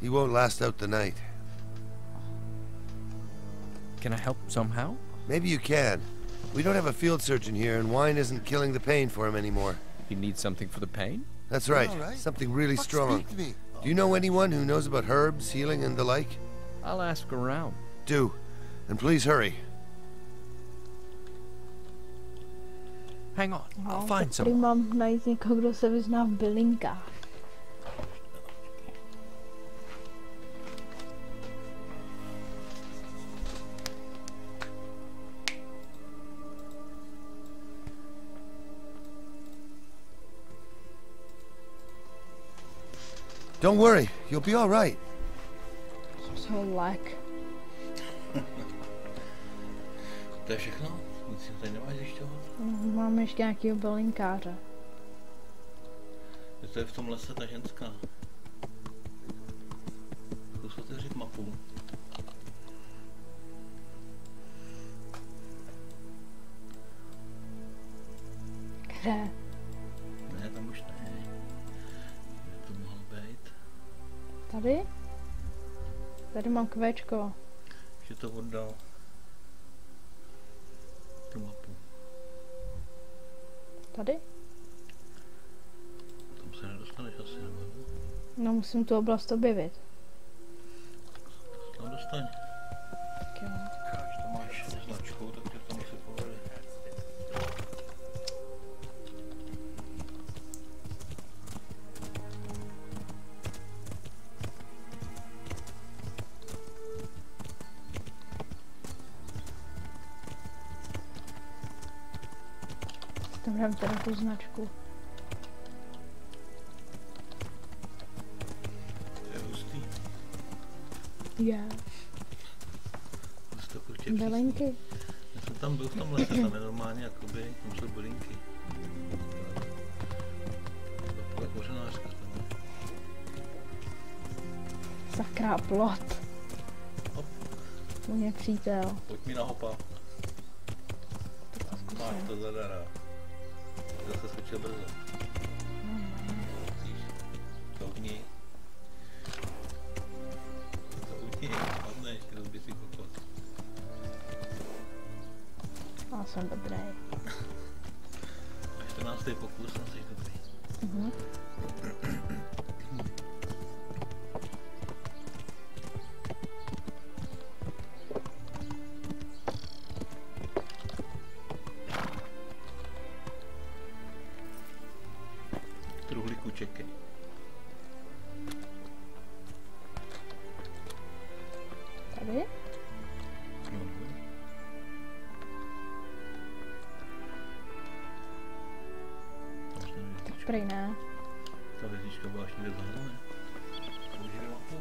he won't last out the night. Can I help somehow? Maybe you can. We don't have a field surgeon here, and wine isn't killing the pain for him anymore. You need something for the pain? That's right. Something really strong. Do you know anyone who knows about herbs, healing, and the like? I'll ask around. Do. And please hurry. Hang on, I'll No, find tak someone. prý mám najít někoho, kdo se vyzná v bylinkách. Don't worry. You'll be all right. Jsou lék. To je všechno? Nic si tady nemáš zjišťovat? Mám ještě nějakýho bylinkáře. To je v tom lese ta ženská. Zkus otevřít mapu. Kde? Ne, tam už ne. Kde to mohlo být? Tady? Tady mám kvéčko. Že to oddal. Tu mapu. Tady? Tam se nedostaneš asi, nebo? No, musím tu oblast objevit. Tam dostaň. Tak jo. Když to máš značkou, tak tě tam asi povede. Tam dám teda tu značku. To je hustý. Je. To určitě Bylinky. Já jsem tam byl v tom lese, tam je normálně jakoby, tam jsou bylinky. To je kořenářka tam. Sakra, plot. Hop. Můj je přítel. Pojď mi na hopa. Máš to zadara. Zase skočil brzo. Musíš. Zouvni. Zouvni. jsem dobrý. 14. pokus, asi dobrý. Mhm. Truhlíku čekej. Tady? No, Tak prej ne. ta věznička byla až někde vzadu, ne? Použij mapu.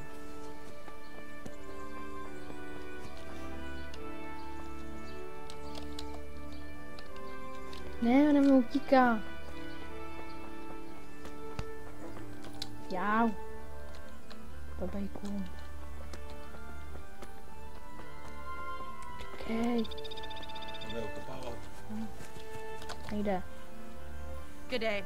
Ne, ona mi utíká. Jau. Babejku. Čekej. Jde okopávat. Nejde. Good day.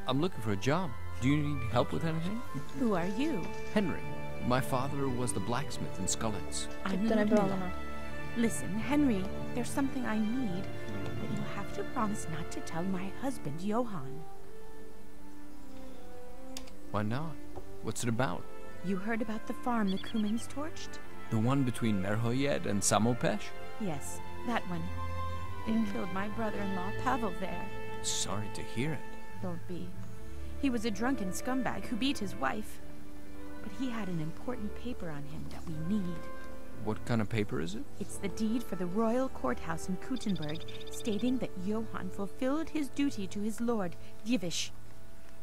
I'm looking for a job. Do you need help with anything? Who are you? Henry. My father was the blacksmith in Scullets. I'm To nebyla Ludmilla. ona. Listen, Henry, there's something I need, but you have to promise not to tell my husband, Johann. Why not? What's it about? You heard about the farm the Cumins torched? The one between Merhoyed and Samopesh? Yes, that one. They killed my brother-in-law, Pavel, there. Sorry to hear it. Don't be. He was a drunken scumbag who beat his wife. But he had an important paper on him that we need. What kind of paper is it? It's the deed for the royal courthouse in Kuttenberg, stating that Johann fulfilled his duty to his lord, Divish.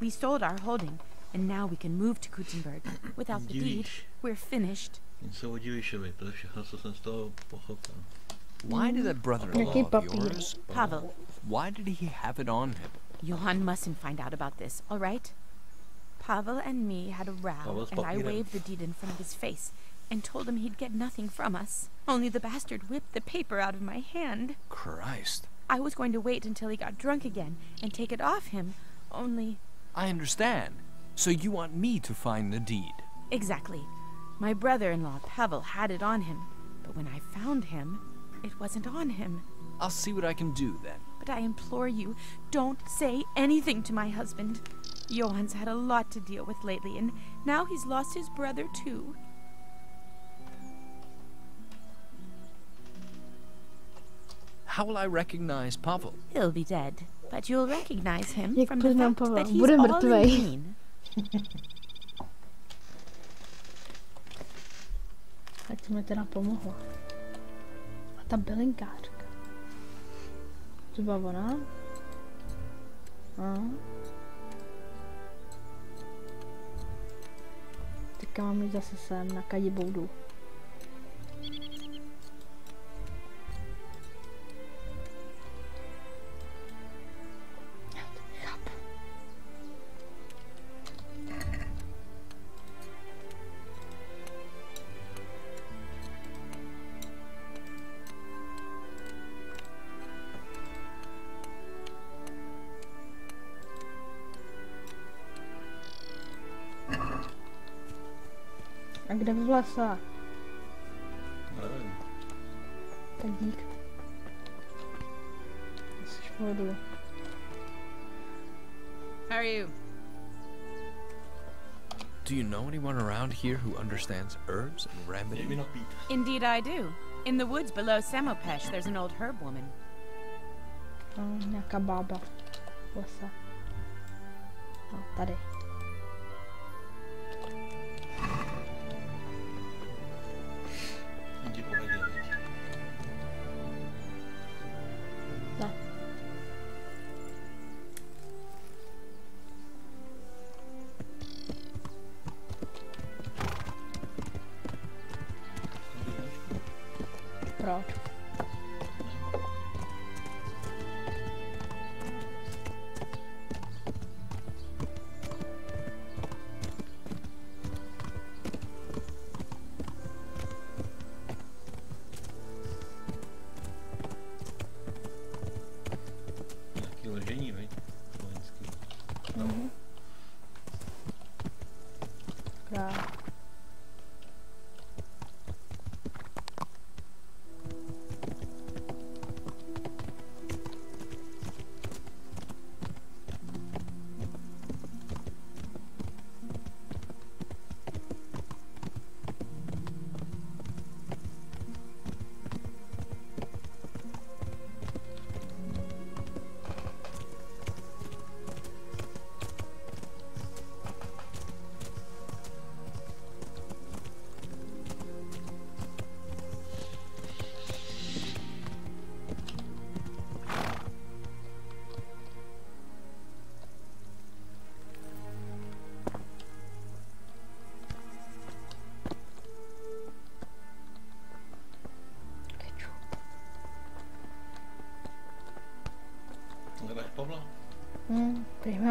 We sold our holding, and now we can move to Kuttenberg. Without the deed, Diviš. we're finished. Něco o Divišovi, to je všechno, co jsem z toho pochopil. Why did that brother-in-law Jaký of papír? yours? Pavel, Why did he have it on him? Johann mustn't find out about this, all right? Pavel and me had a row, Pavel's and I papírem. waved the deed in front of his face and told him he'd get nothing from us. Only the bastard whipped the paper out of my hand. Christ. I was going to wait until he got drunk again and take it off him, only... I understand. So you want me to find the deed? Exactly. My brother-in-law, Pavel, had it on him, but when I found him, it wasn't on him. I'll see what I can do then. But I implore you, don't say anything to my husband. Johann's had a lot to deal with lately, and now he's lost his brother too. How will I recognize Pavel? He'll be dead, but you'll recognize him Jak from the poznám fact Pavla? that he's Bude all mrtvej. in green. Tak to mi teda pomohlo. A ta bylinkářka. Třeba ona? Teďka mám jít zase sem na Kadiboudu. Já to nechápu. A kde v lesa? Nevím. Tak dík. Jsi v pohodu. How are you? Do you know anyone around here who understands herbs and Dej mi remedy? napít. Indeed I do. In the woods below Samopesh, there's an old herb woman. No, nějaká bába. V lese. No, tady. Jsem ti pověděl, viď? Ne. Proč? Nějaký ležení, viď? Vojenský. Krát.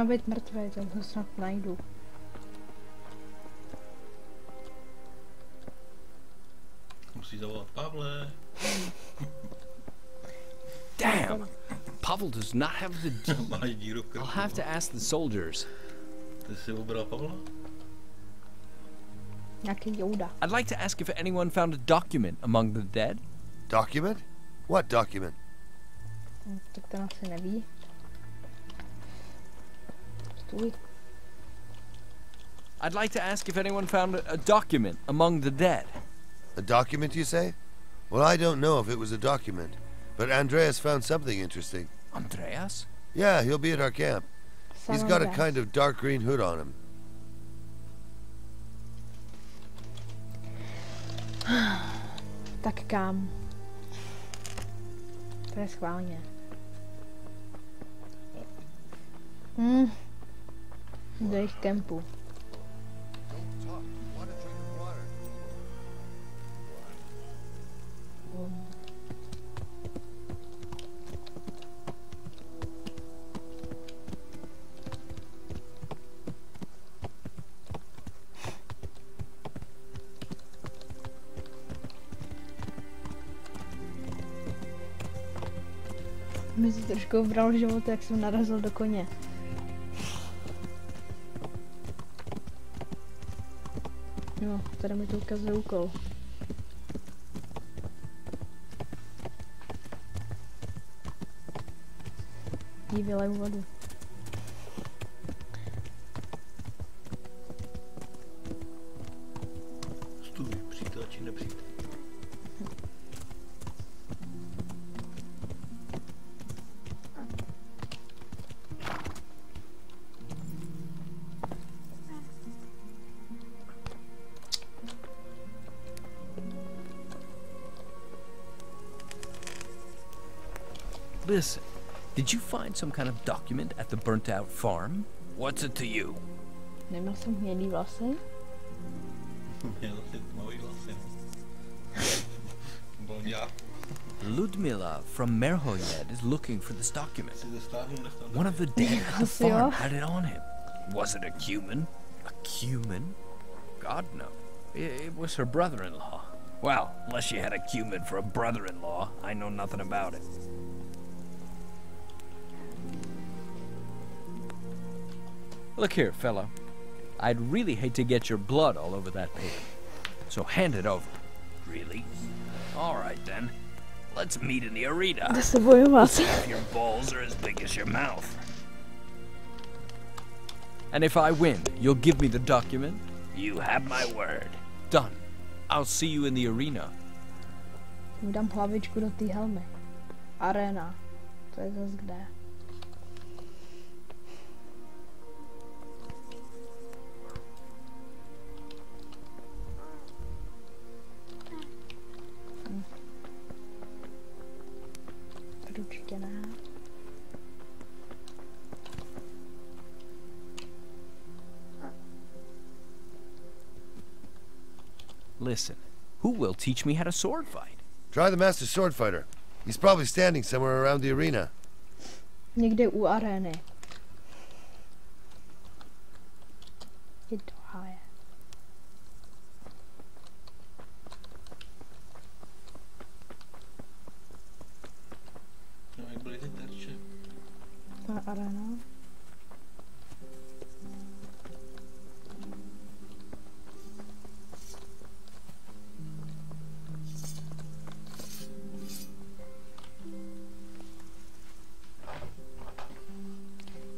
měl být mrtvý, tak ho snad najdu. Musí zavolat Pavle. Damn! Pavel does not have the deed. Máš díru v krku. I'll have to ask the soldiers. Ty jsi obral Pavla? Nějaký Jouda. I'd like to ask if anyone found a document among the dead. Document? What document? Tak to asi neví. Stůj. I'd like to ask if anyone found a document among the dead. A document, you say? Well, I don't know if it was a document, but Andreas found something interesting. Andreas? Yeah, he'll be at our camp. He's got a kind of dark green hood on him. Tak kam? To je schválně. Do jejich kempu. Don't talk. You want a drink of water? Mi si trošku obral život, jak jsem narazil do koně. No, tady mi to ukazuje úkol. Jí vylej vodu. Stůj, přítel či nepřítel. Listen, did you find some kind of document at the burnt-out farm? What's it to you? Neměl jsem hnědý vlasy? Měl si tmavý vlasy. Blonďáku. Ludmila from Merhoyed is looking for this document. Si zastáhnu, nestáhnu. One of the dead at the Asi jo. farm had it on him. Was it a Cuman? A Cuman? God, no. It was her brother-in-law. Well, unless she had a Cuman for a brother-in-law, I know nothing about it. Look here, fellow. I'd really hate to get your blood all over that paper. So hand it over. Really? All right, then. Let's meet in the arena. Jde se bojovat. If your balls are as big as your mouth. And if I win, you'll give me the document? You have my word. Done. I'll see you in the arena. Mu dám hlavičku do té helmy. Arena. To je zas kde. Určitě ne. Listen, who will teach me how to sword fight? Try the master sword fighter. He's probably standing somewhere around the arena. Někde u arény. Je to háje. No, jak byly ty terče? Ta arena.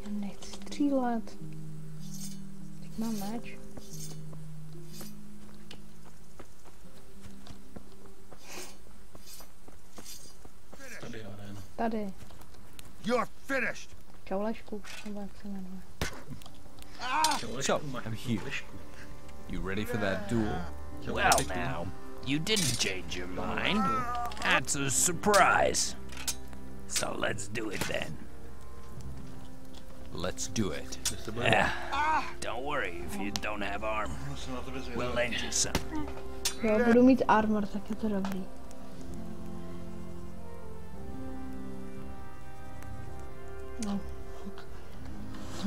Já nechci střílet. Teď mám meč. Tady je arena. Tady. You're finished! Čaulešku, nebo jak se jmenuje. So, I'm here. You ready for that duel? Well, now, you didn't change your mind. That's a surprise. So let's do it then. Let's do it. Don't worry if you don't have armor. We'll lend you some. Jo, budu mít armor, tak je to dobrý. No.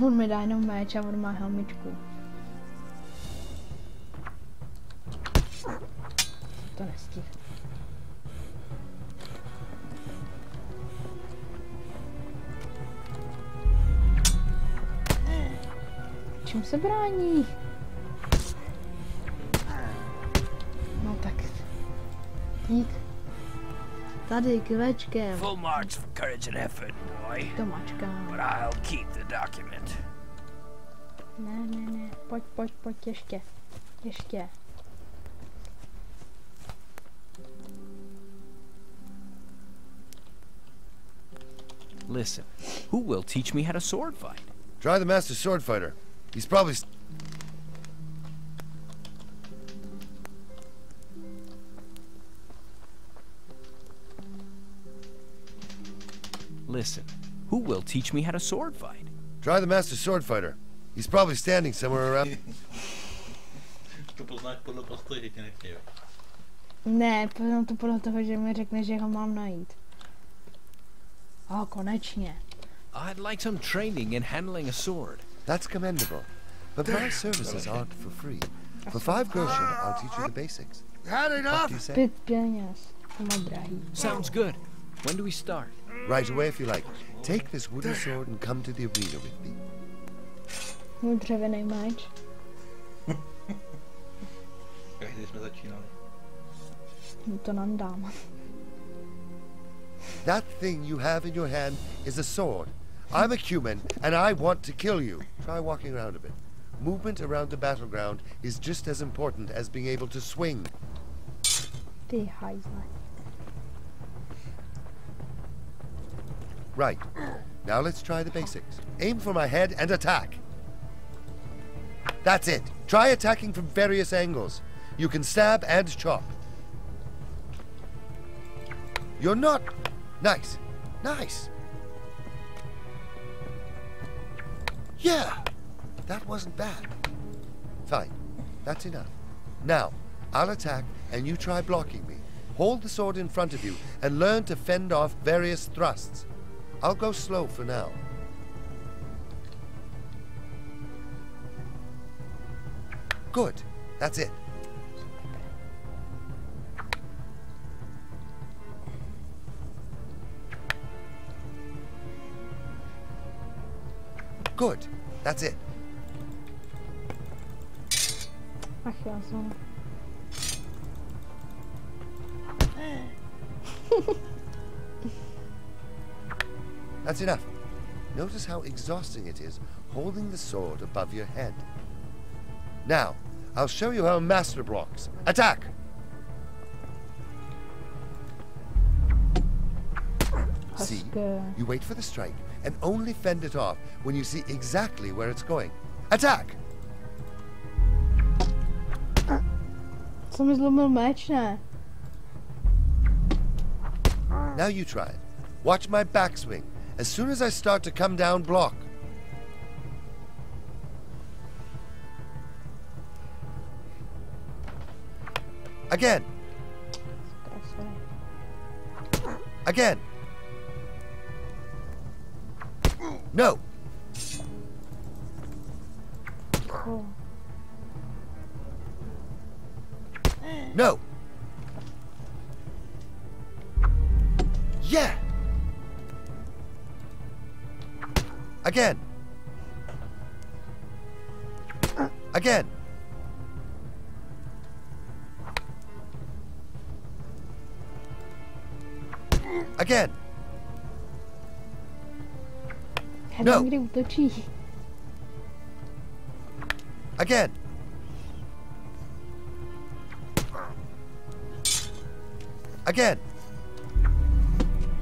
On mi dá jenom meč a on má helmičku. To nestihl. Čím se brání? No tak. Dík. Tady kivečkem. Full marks for courage and effort, boy. To mačkám. But I'll keep the document. Ne. Pojď, ještě. Ještě. Listen, who will teach me how to sword fight? Try the master sword fighter. He's probably... Listen, who will teach me how to sword fight? Try the master sword fighter. He's probably standing somewhere around... To poznáš podle postoje, že tě nechtějí. Ne, poznám to podle toho, že mi řekne, že ho mám najít. Konečně. I'd like some training in handling a sword. That's commendable. But my services aren't for free. For 5 groschen, I'll teach you the basics. Had What enough? do you say? 5 peněz. To má drahý. Sounds good. When do we start? Right away if you like. Take this wooden sword and come to the arena with me. Můj dřevěný meč. Každý jsme začínali. To nám dám. That thing you have in your hand is a sword. I'm a human, and I want to kill you. Try walking around a bit. Movement around the battleground is just as important as being able to swing. Ty hajzle. Right. Now let's try the basics. Aim for my head and attack. That's it. Try attacking from various angles. You can stab and chop. You're not... Nice. Nice. Yeah. That wasn't bad. Fine. That's enough. Now, I'll attack and you try blocking me. Hold the sword in front of you and learn to fend off various thrusts. I'll go slow for now. Good. That's it. Good. That's it. Ach já jsem. That's enough. Notice how exhausting it is holding the sword above your head. Now, I'll show you how a master blocks. Attack! See, you wait for the strike and only fend it off when you see exactly where it's going. Attack! Co mi zlomil meč, ne? Now you try it. Watch my backswing. As soon as I start to come down, block. Again. Again. No. Oh. No. Yeah. Again. Again. Again. No. Kdy útočí. Again. Again.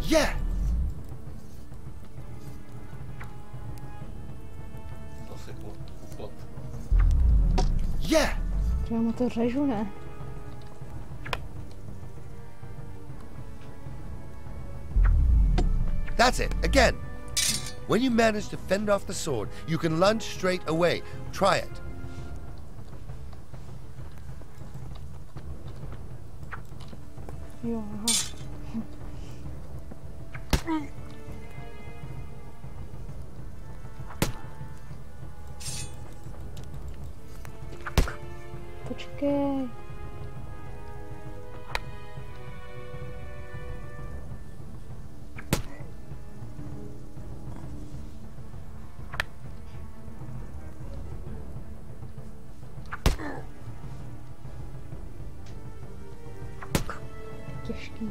Yeah. Zase pot. Yeah. Já mu to řežu, ne? That's it. Again. When you manage to fend off the sword, you can lunge straight away. Try it. Jo, aha. Počkej. Těžký.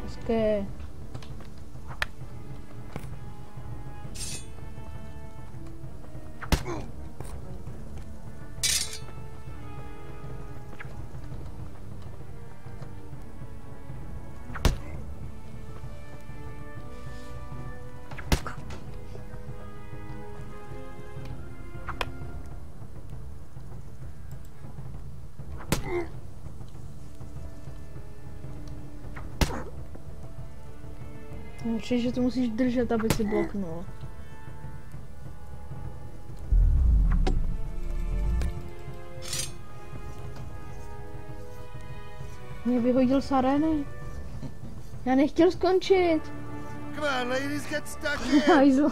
Hezké. Určitě, že to musíš držet, aby si bloknul. Mě vyhodil z arény. Já nechtěl skončit. Come on, ladies, get stuck in. Hajzl.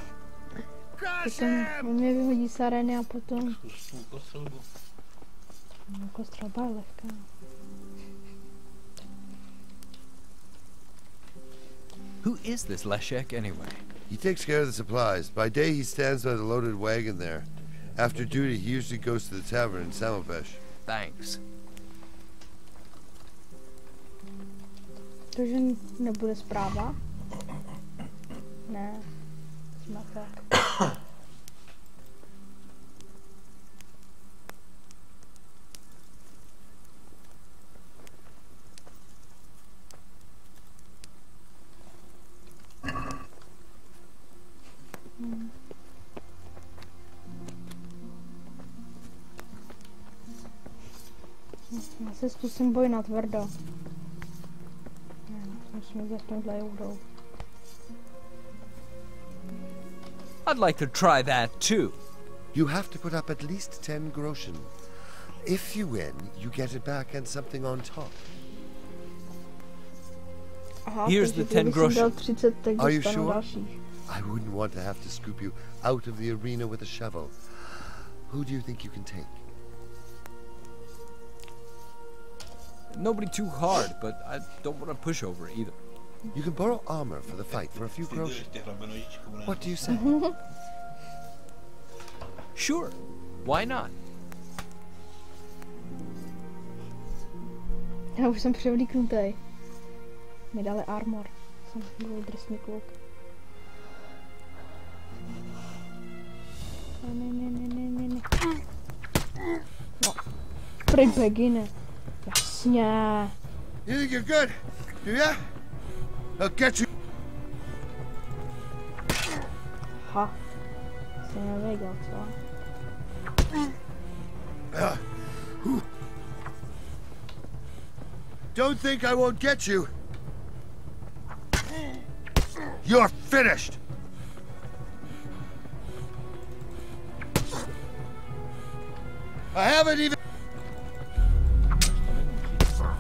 Crush On him! mě vyhodí z arény a potom... Zkus tu kostřelbu. Jako střelba je lehká. Who is this Leshek anyway? He takes care of the supplies. By day, he stands by the loaded wagon there. After duty, he usually goes to the tavern in Samopesh. Thanks. To, že nebude zpráva? Ne. Zmatek. Já si zkusím boj na tvrdo. Musím jít za tímhle joudou. I'd like to try that too. You have to put up at least 10 groschen. If you win, you get it back and something on top. Aha, Here's takže the 10 kdybych si dal groschen. 30, tak Are you dostanu sure? dalších. I wouldn't want to have to scoop you out of the arena with a shovel. Who do you think you can take? Nobody too hard, but I don't want to push over either. You can borrow armor for the fight for a few groschen. What do you say? Sure, why not? Já už jsem převlíknutý. Mi dali armor. Jsem byl drsný kluk. Ne. No. Prej begine. Jasně. You think you're good? Do ya? I'll get you. Ha. Jsem nevěděl, co? Don't think I won't get you. You're finished. I haven't even.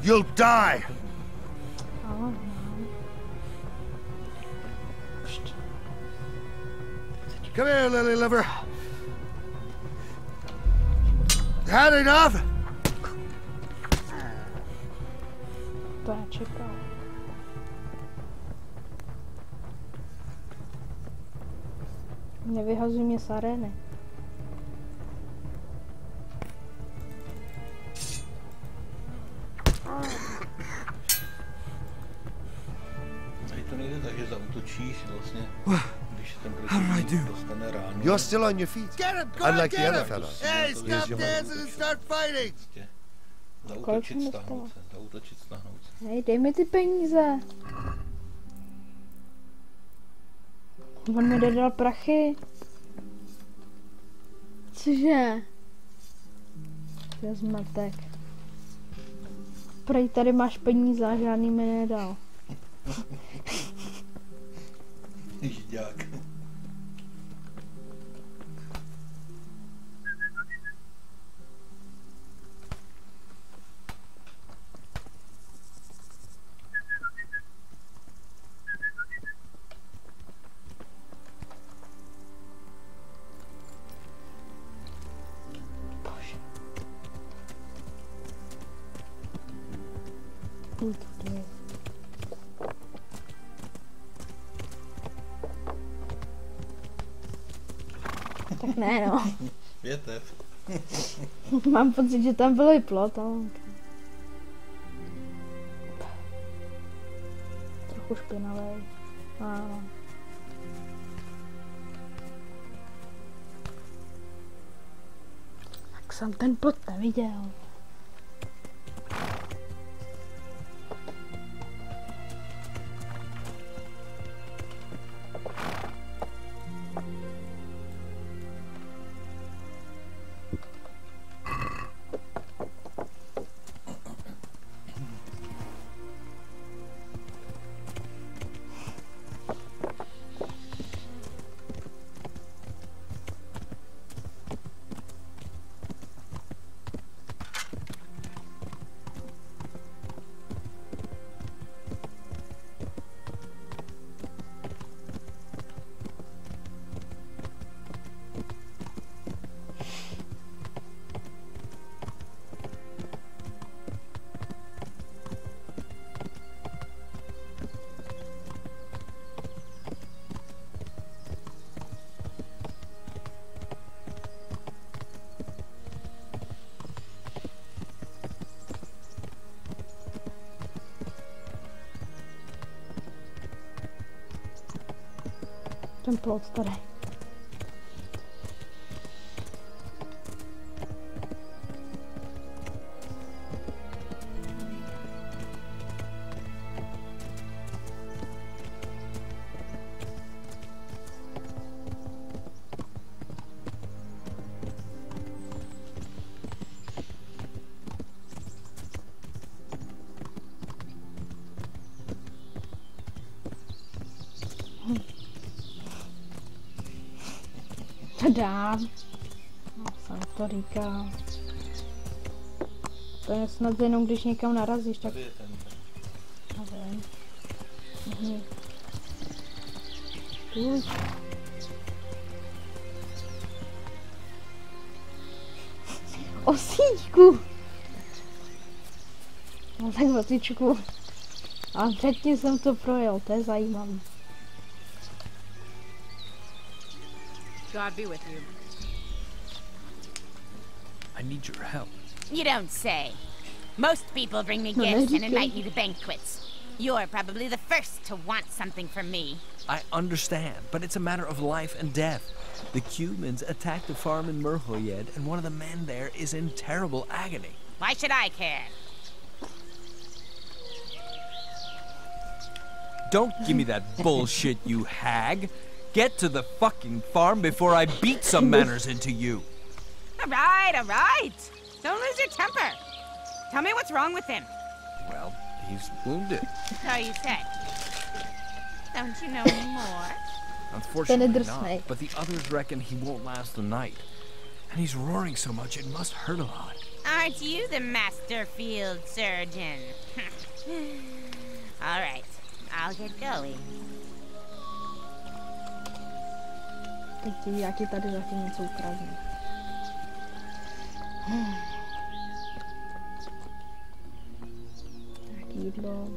You'll die. Ano. Come here, lily liver. Had enough? To já čekal. Nevyhazuj mě z arény. Tady to nejde tak, že zaútočíš vlastně, když ten do? dostane ránu. You're still on your feet. Get him! Go Unlike get the other him! fellows. Hey, Here's stop your money. dancing and start fighting! Zaútočit, Kolik stáhnout se, zaútočit, stáhnout se. Hej, dej mi ty peníze. On mi dodal prachy. Cože? To je zmatek. prej tady máš peníze a žádný mi nedal. Žiďák. Tak ne, no. Větev. Mám pocit, že tam byl i plot, ale... Trochu špinavý. Ano. Tak jsem ten plot neviděl. Ten plot tady. Tada. No, jsem to říkal. To je snad jenom, když někam narazíš, tak... Nevím. Tuž. Osíčku! No tak osíčku. A předtím jsem to projel, to je zajímavý. God be with you. I need your help. You don't say. Most people bring me gifts and invite me to banquets. You're probably the first to want something from me. I understand, but it's a matter of life and death. The Cumans attacked the farm in Merhoyed, and one of the men there is in terrible agony. Why should I care? Don't give me that bullshit, you hag. Get to the fucking farm before I beat some manners into you. All right. Don't lose your temper. Tell me what's wrong with him. Well, he's wounded. So you say. Don't you know any more? Unfortunately not, but the others reckon he won't last the night. And he's roaring so much it must hurt a lot. Aren't you the master field surgeon? All right, I'll get going. Teď jak je tady zatím něco ukradne. Tak jídlo.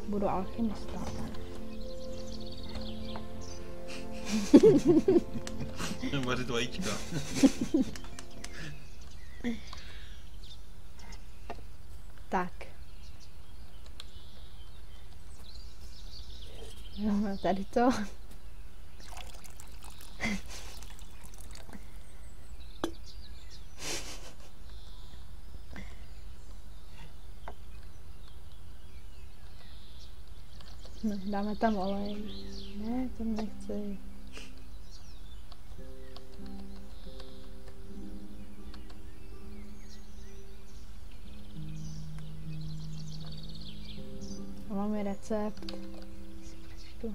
Budu alchymista. Vařit vajíčka. Tak. No, tady to. No, dáme tam olej. Ne, to nechci. Recept. Si přečtu.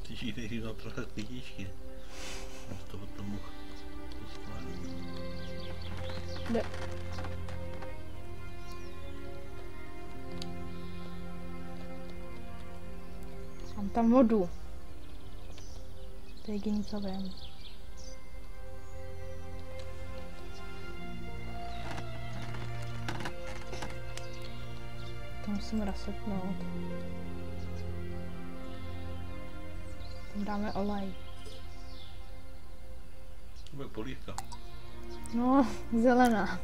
Ty žiješ na trochu lidíčky. Z toho tomu Jde. Mám tam vodu. To je jediný, co vím. To musím resetnout. Tam dáme olej. to bude polívka. No, zelená.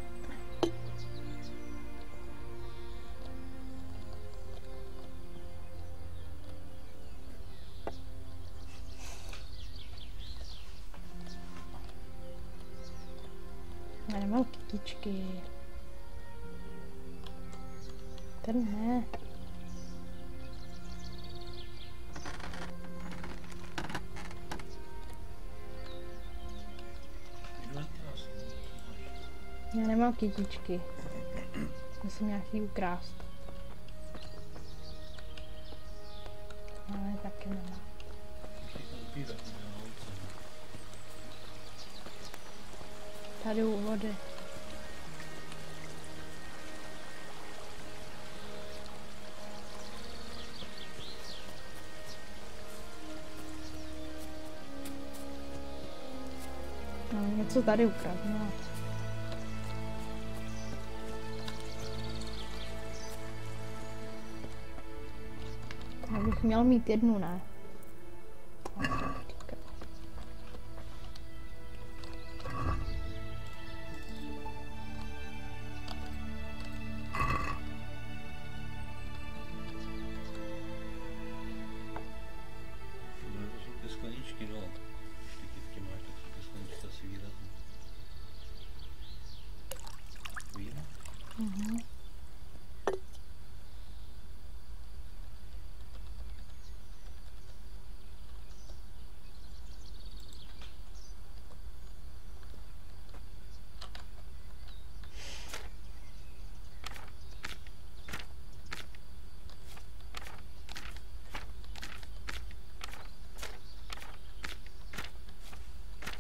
Já nemám kytičky. Ten ne. Já nemám kytičky. Musím nějaký ukrást. Ale taky nemám. Tady u vody. No, něco tady ukradnu. Já bych měl mít jednu, ne?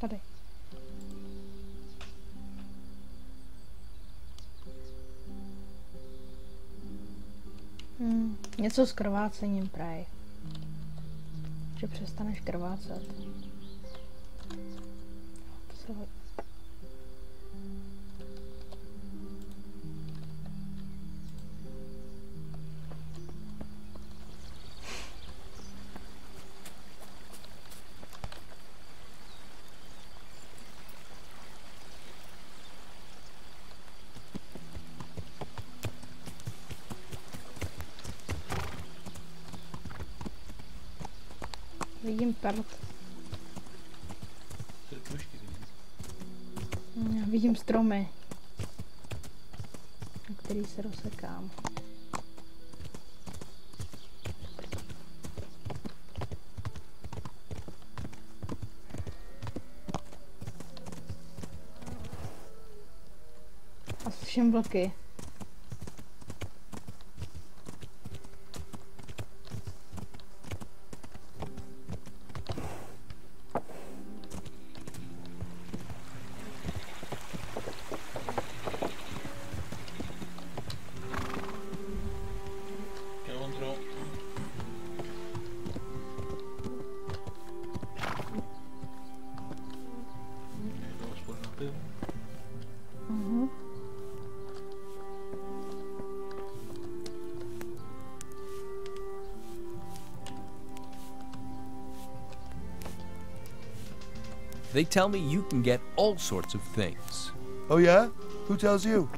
Tady. Něco s krvácením prej. Že přestaneš krvácet. Vidím prd. Já vidím stromy, na který se rozsekám. A slyším vlky. They tell me you can get all sorts of things. Oh, yeah? Who tells you?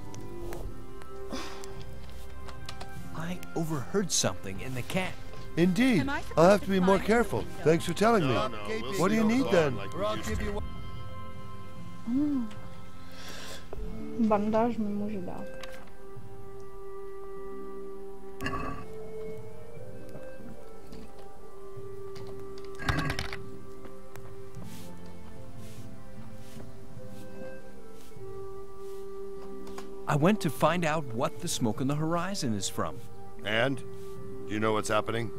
I overheard something in the camp. Indeed. I'll have to be more careful. Thanks for telling me. What do you need then? Bandáž mi může dát. I went to find out what the smoke on the horizon is from. And? Do you know what's happening?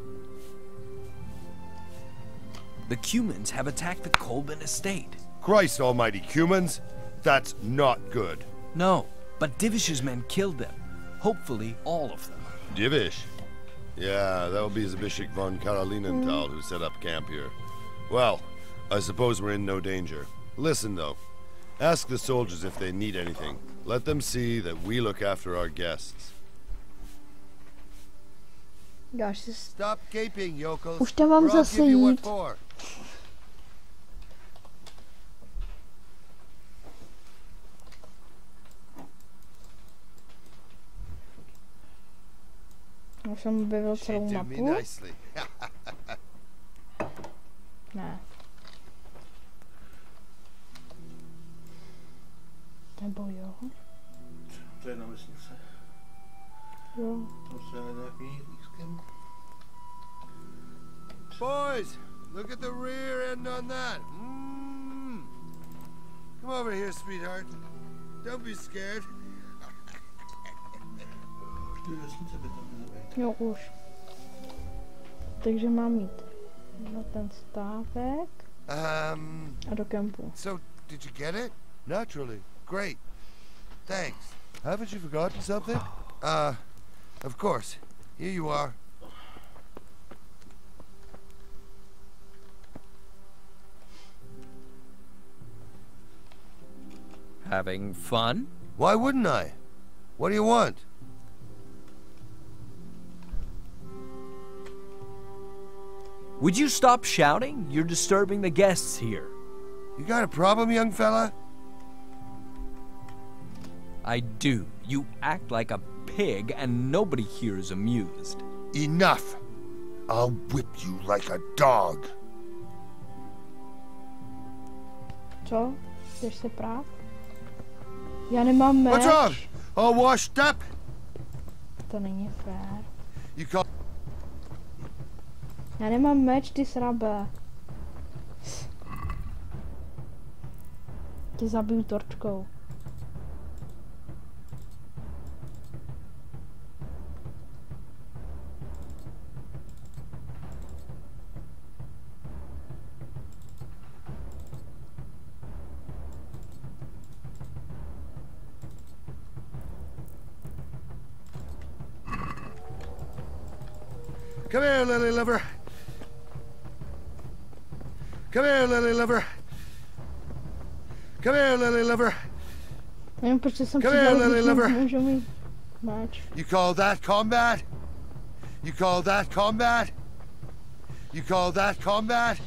The Cumans have attacked the Colbin estate. Christ almighty, humans! That's not good. No, but Divish's men killed them. Hopefully, all of them. Divish? Yeah, that would be Zabishik von Karolinenthal who set up camp here. Well, I suppose we're in no danger. Listen, though. Ask the soldiers if they need anything. Let them see that we look after our guests. Stop gaping, yokels. Už tam mám or I'll zase give you what jít. for. Už jsem objevil She celou did me mapu. nicely. Ne. Nebo jo? To je na vesnice. Jo. Tam se jde nějaký lístkem. Boys, look at the rear end on that. Come over here, sweetheart. Don't be scared. Ty vesnice by tam měly být. Jo, už. Takže mám jít na ten stávek a do kempu. So, did you get it? Naturally. Great. Thanks. Haven't you forgotten something? Of course. Here you are. Having fun? Why wouldn't I? What do you want? Would you stop shouting? You're disturbing the guests here. You got a problem, young fella? I do. You act like a pig and nobody here is amused. Enough! I'll whip you like a dog. Co? Chceš se prát? Já nemám meč. What's wrong? All washed up? To není fér. You call... Já nemám meč, ty srabe. Tě zabiju torčkou. Come here, lily liver. Come here, lily liver. Come here, lily liver. Nevím, proč jsem Come here, lily liver. můžu mít meč. You call that combat? You call that combat? You call that combat?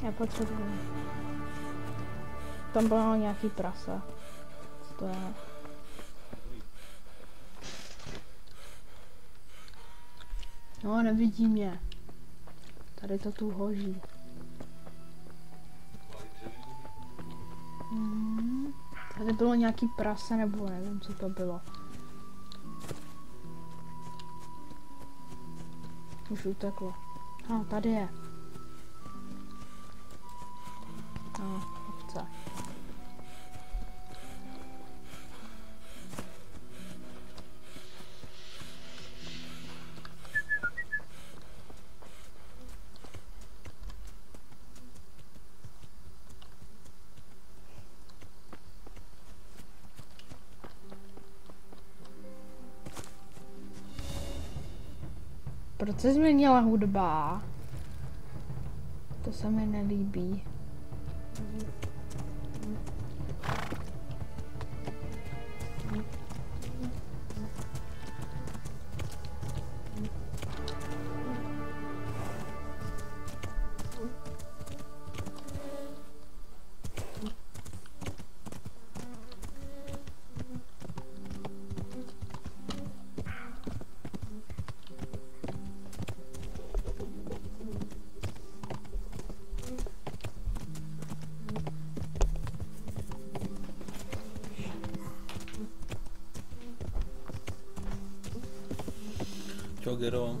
Já potřebuji. Tam bylo nějaký prasa. Co to je? No, nevidí mě. Tady to tu hoží. Tady bylo nějaký prase, nebo nevím, co to bylo. Už uteklo. Tady je. Ovce. Proč se změnila hudba? To se mi nelíbí. Gero.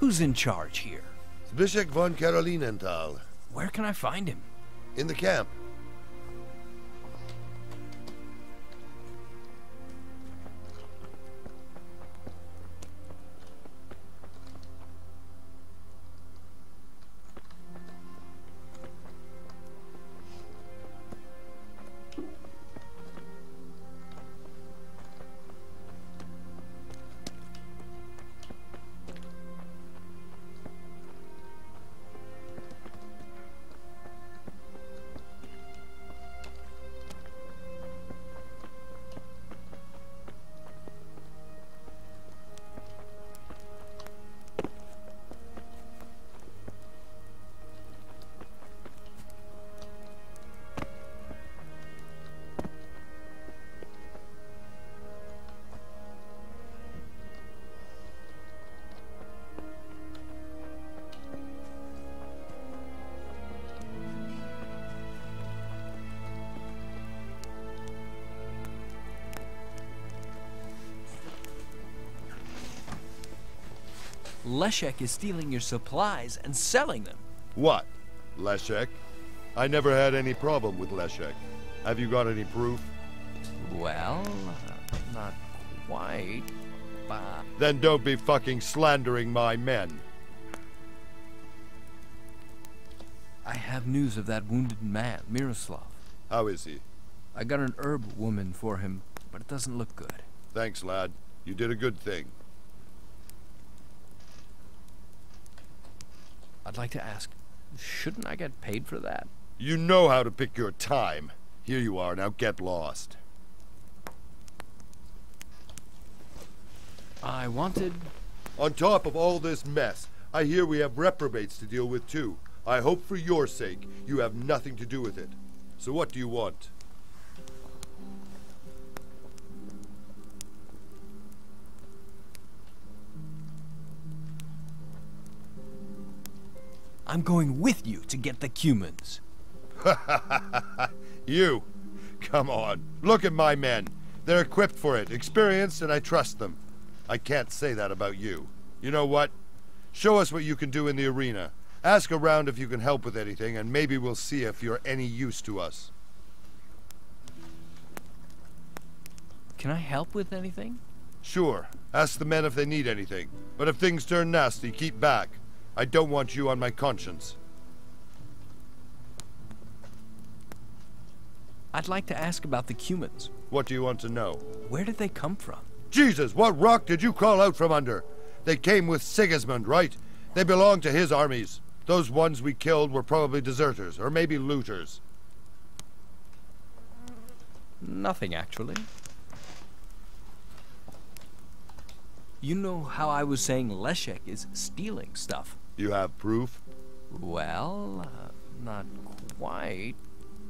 Who's in charge here? Zbyszek von Karolinenthal. Where can I find him? In the camp. Leszek is stealing your supplies and selling them. What? Leszek? I never had any problem with Leszek. Have you got any proof? Well, not quite, but... Then don't be fucking slandering my men. I have news of that wounded man, Miroslav. How is he? I got an herb woman for him, but it doesn't look good. Thanks, lad. You did a good thing. I'd like to ask, shouldn't I get paid for that? You know how to pick your time. Here you are, now get lost. I wanted On top of all this mess, I hear we have reprobates to deal with too. I hope for your sake you have nothing to do with it. So what do you want? I'm going with you to get the Cumans. You? Come on. Look at my men. They're equipped for it, experienced, and I trust them. I can't say that about you. You know what? Show us what you can do in the arena. Ask around if you can help with anything, and maybe we'll see if you're any use to us. Can I help with anything? Sure. Ask the men if they need anything. But if things turn nasty, keep back. I don't want you on my conscience. I'd like to ask about the Cumans. What do you want to know? Where did they come from? Jesus, what rock did you crawl out from under? They came with Sigismund, right? They belonged to his armies. Those ones we killed were probably deserters, or maybe looters. Nothing, actually. You know how I was saying Leszek is stealing stuff? You have proof? Well, not quite,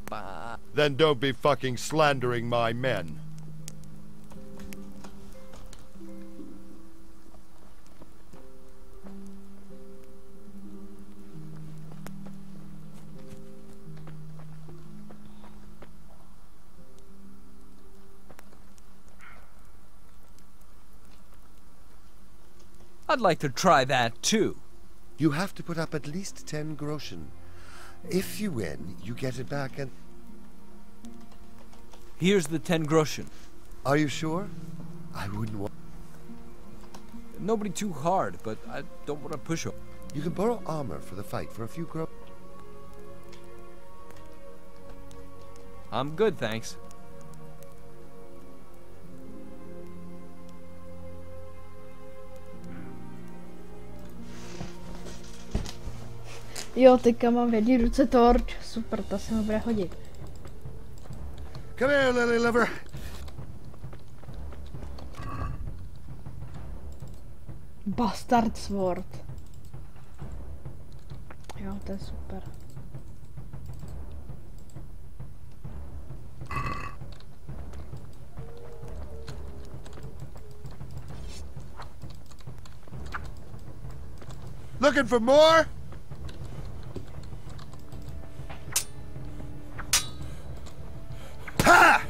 but... Then don't be fucking slandering my men. I'd like to try that, too. You have to put up at least 10 groschen. If you win, you get it back and... Here's the 10 groschen. Are you sure? I wouldn't want... Nobody too hard, but I don't want to push her. You can borrow armor for the fight for a few groschen. I'm good, thanks. Jo, teďka mám v jedné ruce torč. Super, to se mi bude hodit. Come here, lily liver. Bastard sword. Jo, to je super. Looking for more? Ha!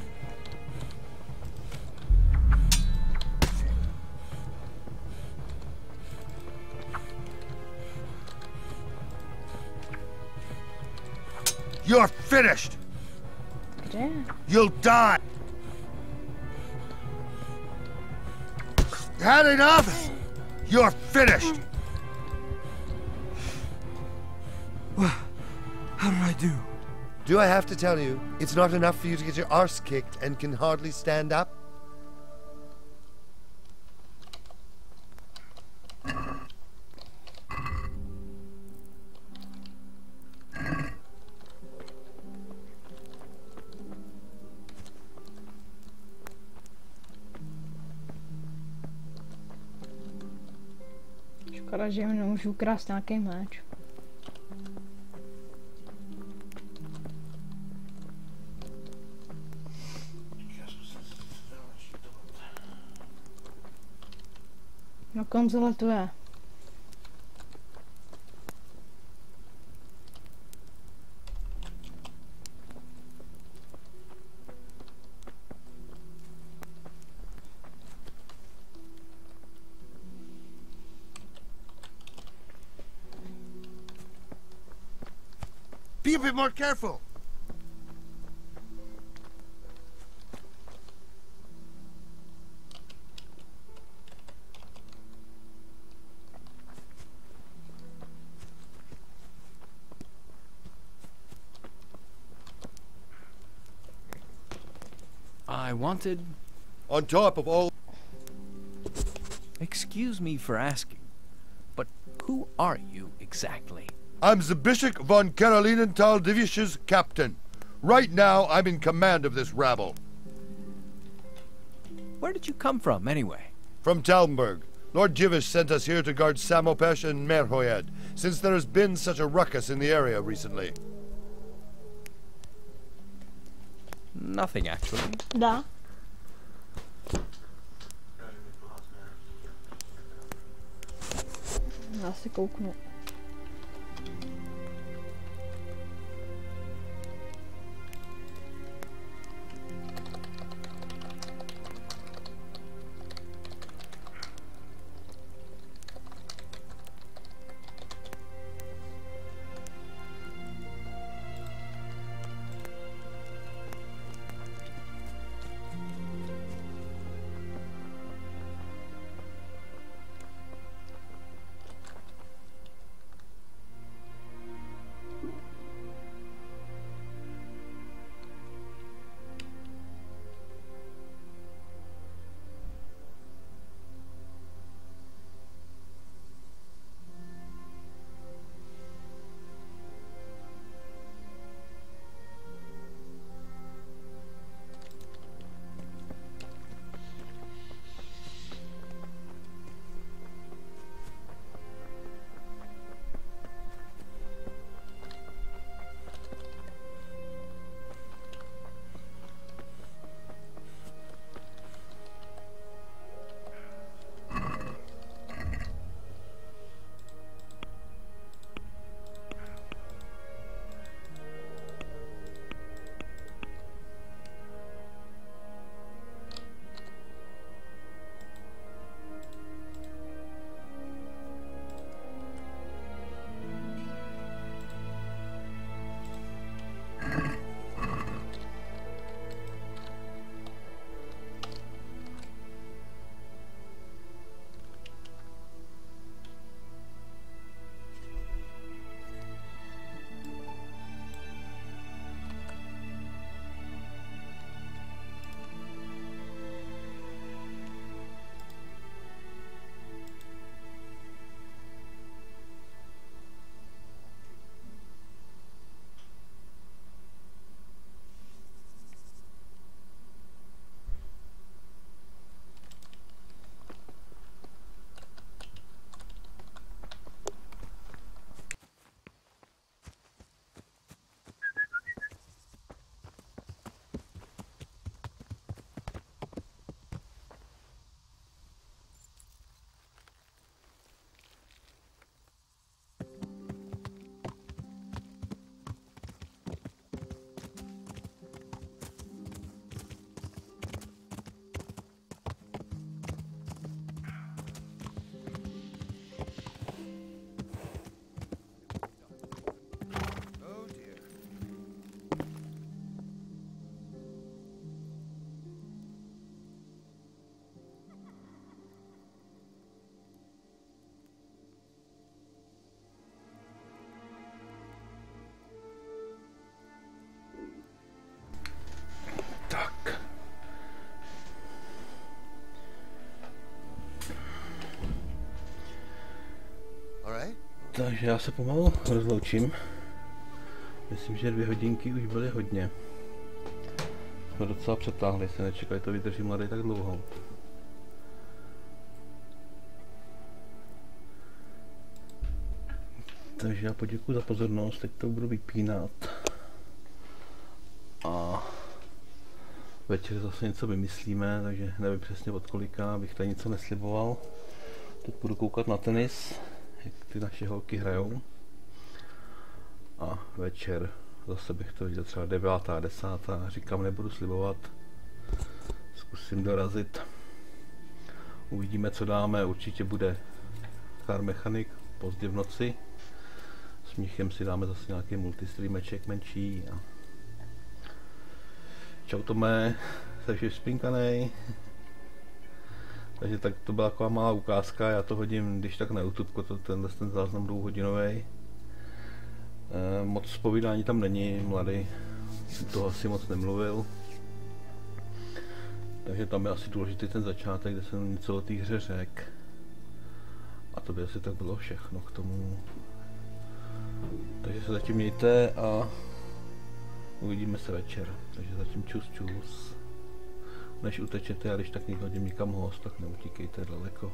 You're finished. Kde? You'll die. Had enough? You're finished. How did I do? Do I have to tell you, it's not enough for you to get your arse kicked and can hardly stand up? Škoda, že mi nemůžu ukrást nějaký meč. Na konzole tu je. Be a bit more careful. I wanted... On top of all... Excuse me for asking, but who are you exactly? I'm Zabishek von Karolinenthal Division's captain. Right now, I'm in command of this rabble. Where did you come from, anyway? From Talmberg. Lord Jivish sent us here to guard Samopesh and Merhoyed, since there has been such a ruckus in the area recently. Nothing, actually. Da. Já si kouknu. Takže já se pomalu rozloučím. Myslím, že 2 hodinky už byly hodně. Jsme docela přetáhli, se nečekali, to vydrží mladý tak dlouho. Takže já poděkuji za pozornost, teď to budu vypínat. A večer zase něco vymyslíme, takže nevím přesně od kolika, abych tady něco nesliboval. Teď budu koukat na tenis, jak ty naše holky hrajou. A večer zase bych to viděl třeba 9., 10. Říkám, nebudu slibovat. Zkusím dorazit. Uvidíme, co dáme. Určitě bude Car Mechanic pozdě v noci. S Mnichem si dáme zase nějaký multistreameček menší. A čau Tome, jsi spinkanej. Takže tak to byla taková malá ukázka, já to hodím když tak na YouTube, ten záznam 2hodinový. Moc povídání tam není, mladý toho asi moc nemluvil. Takže tam je asi důležitý ten začátek, kde jsem něco o té hře řekl. A to by asi tak bylo všechno k tomu. Takže se zatím mějte a uvidíme se večer. Takže zatím čus. Než utečete a když tak někdo hodím někam host, tak neutíkejte daleko.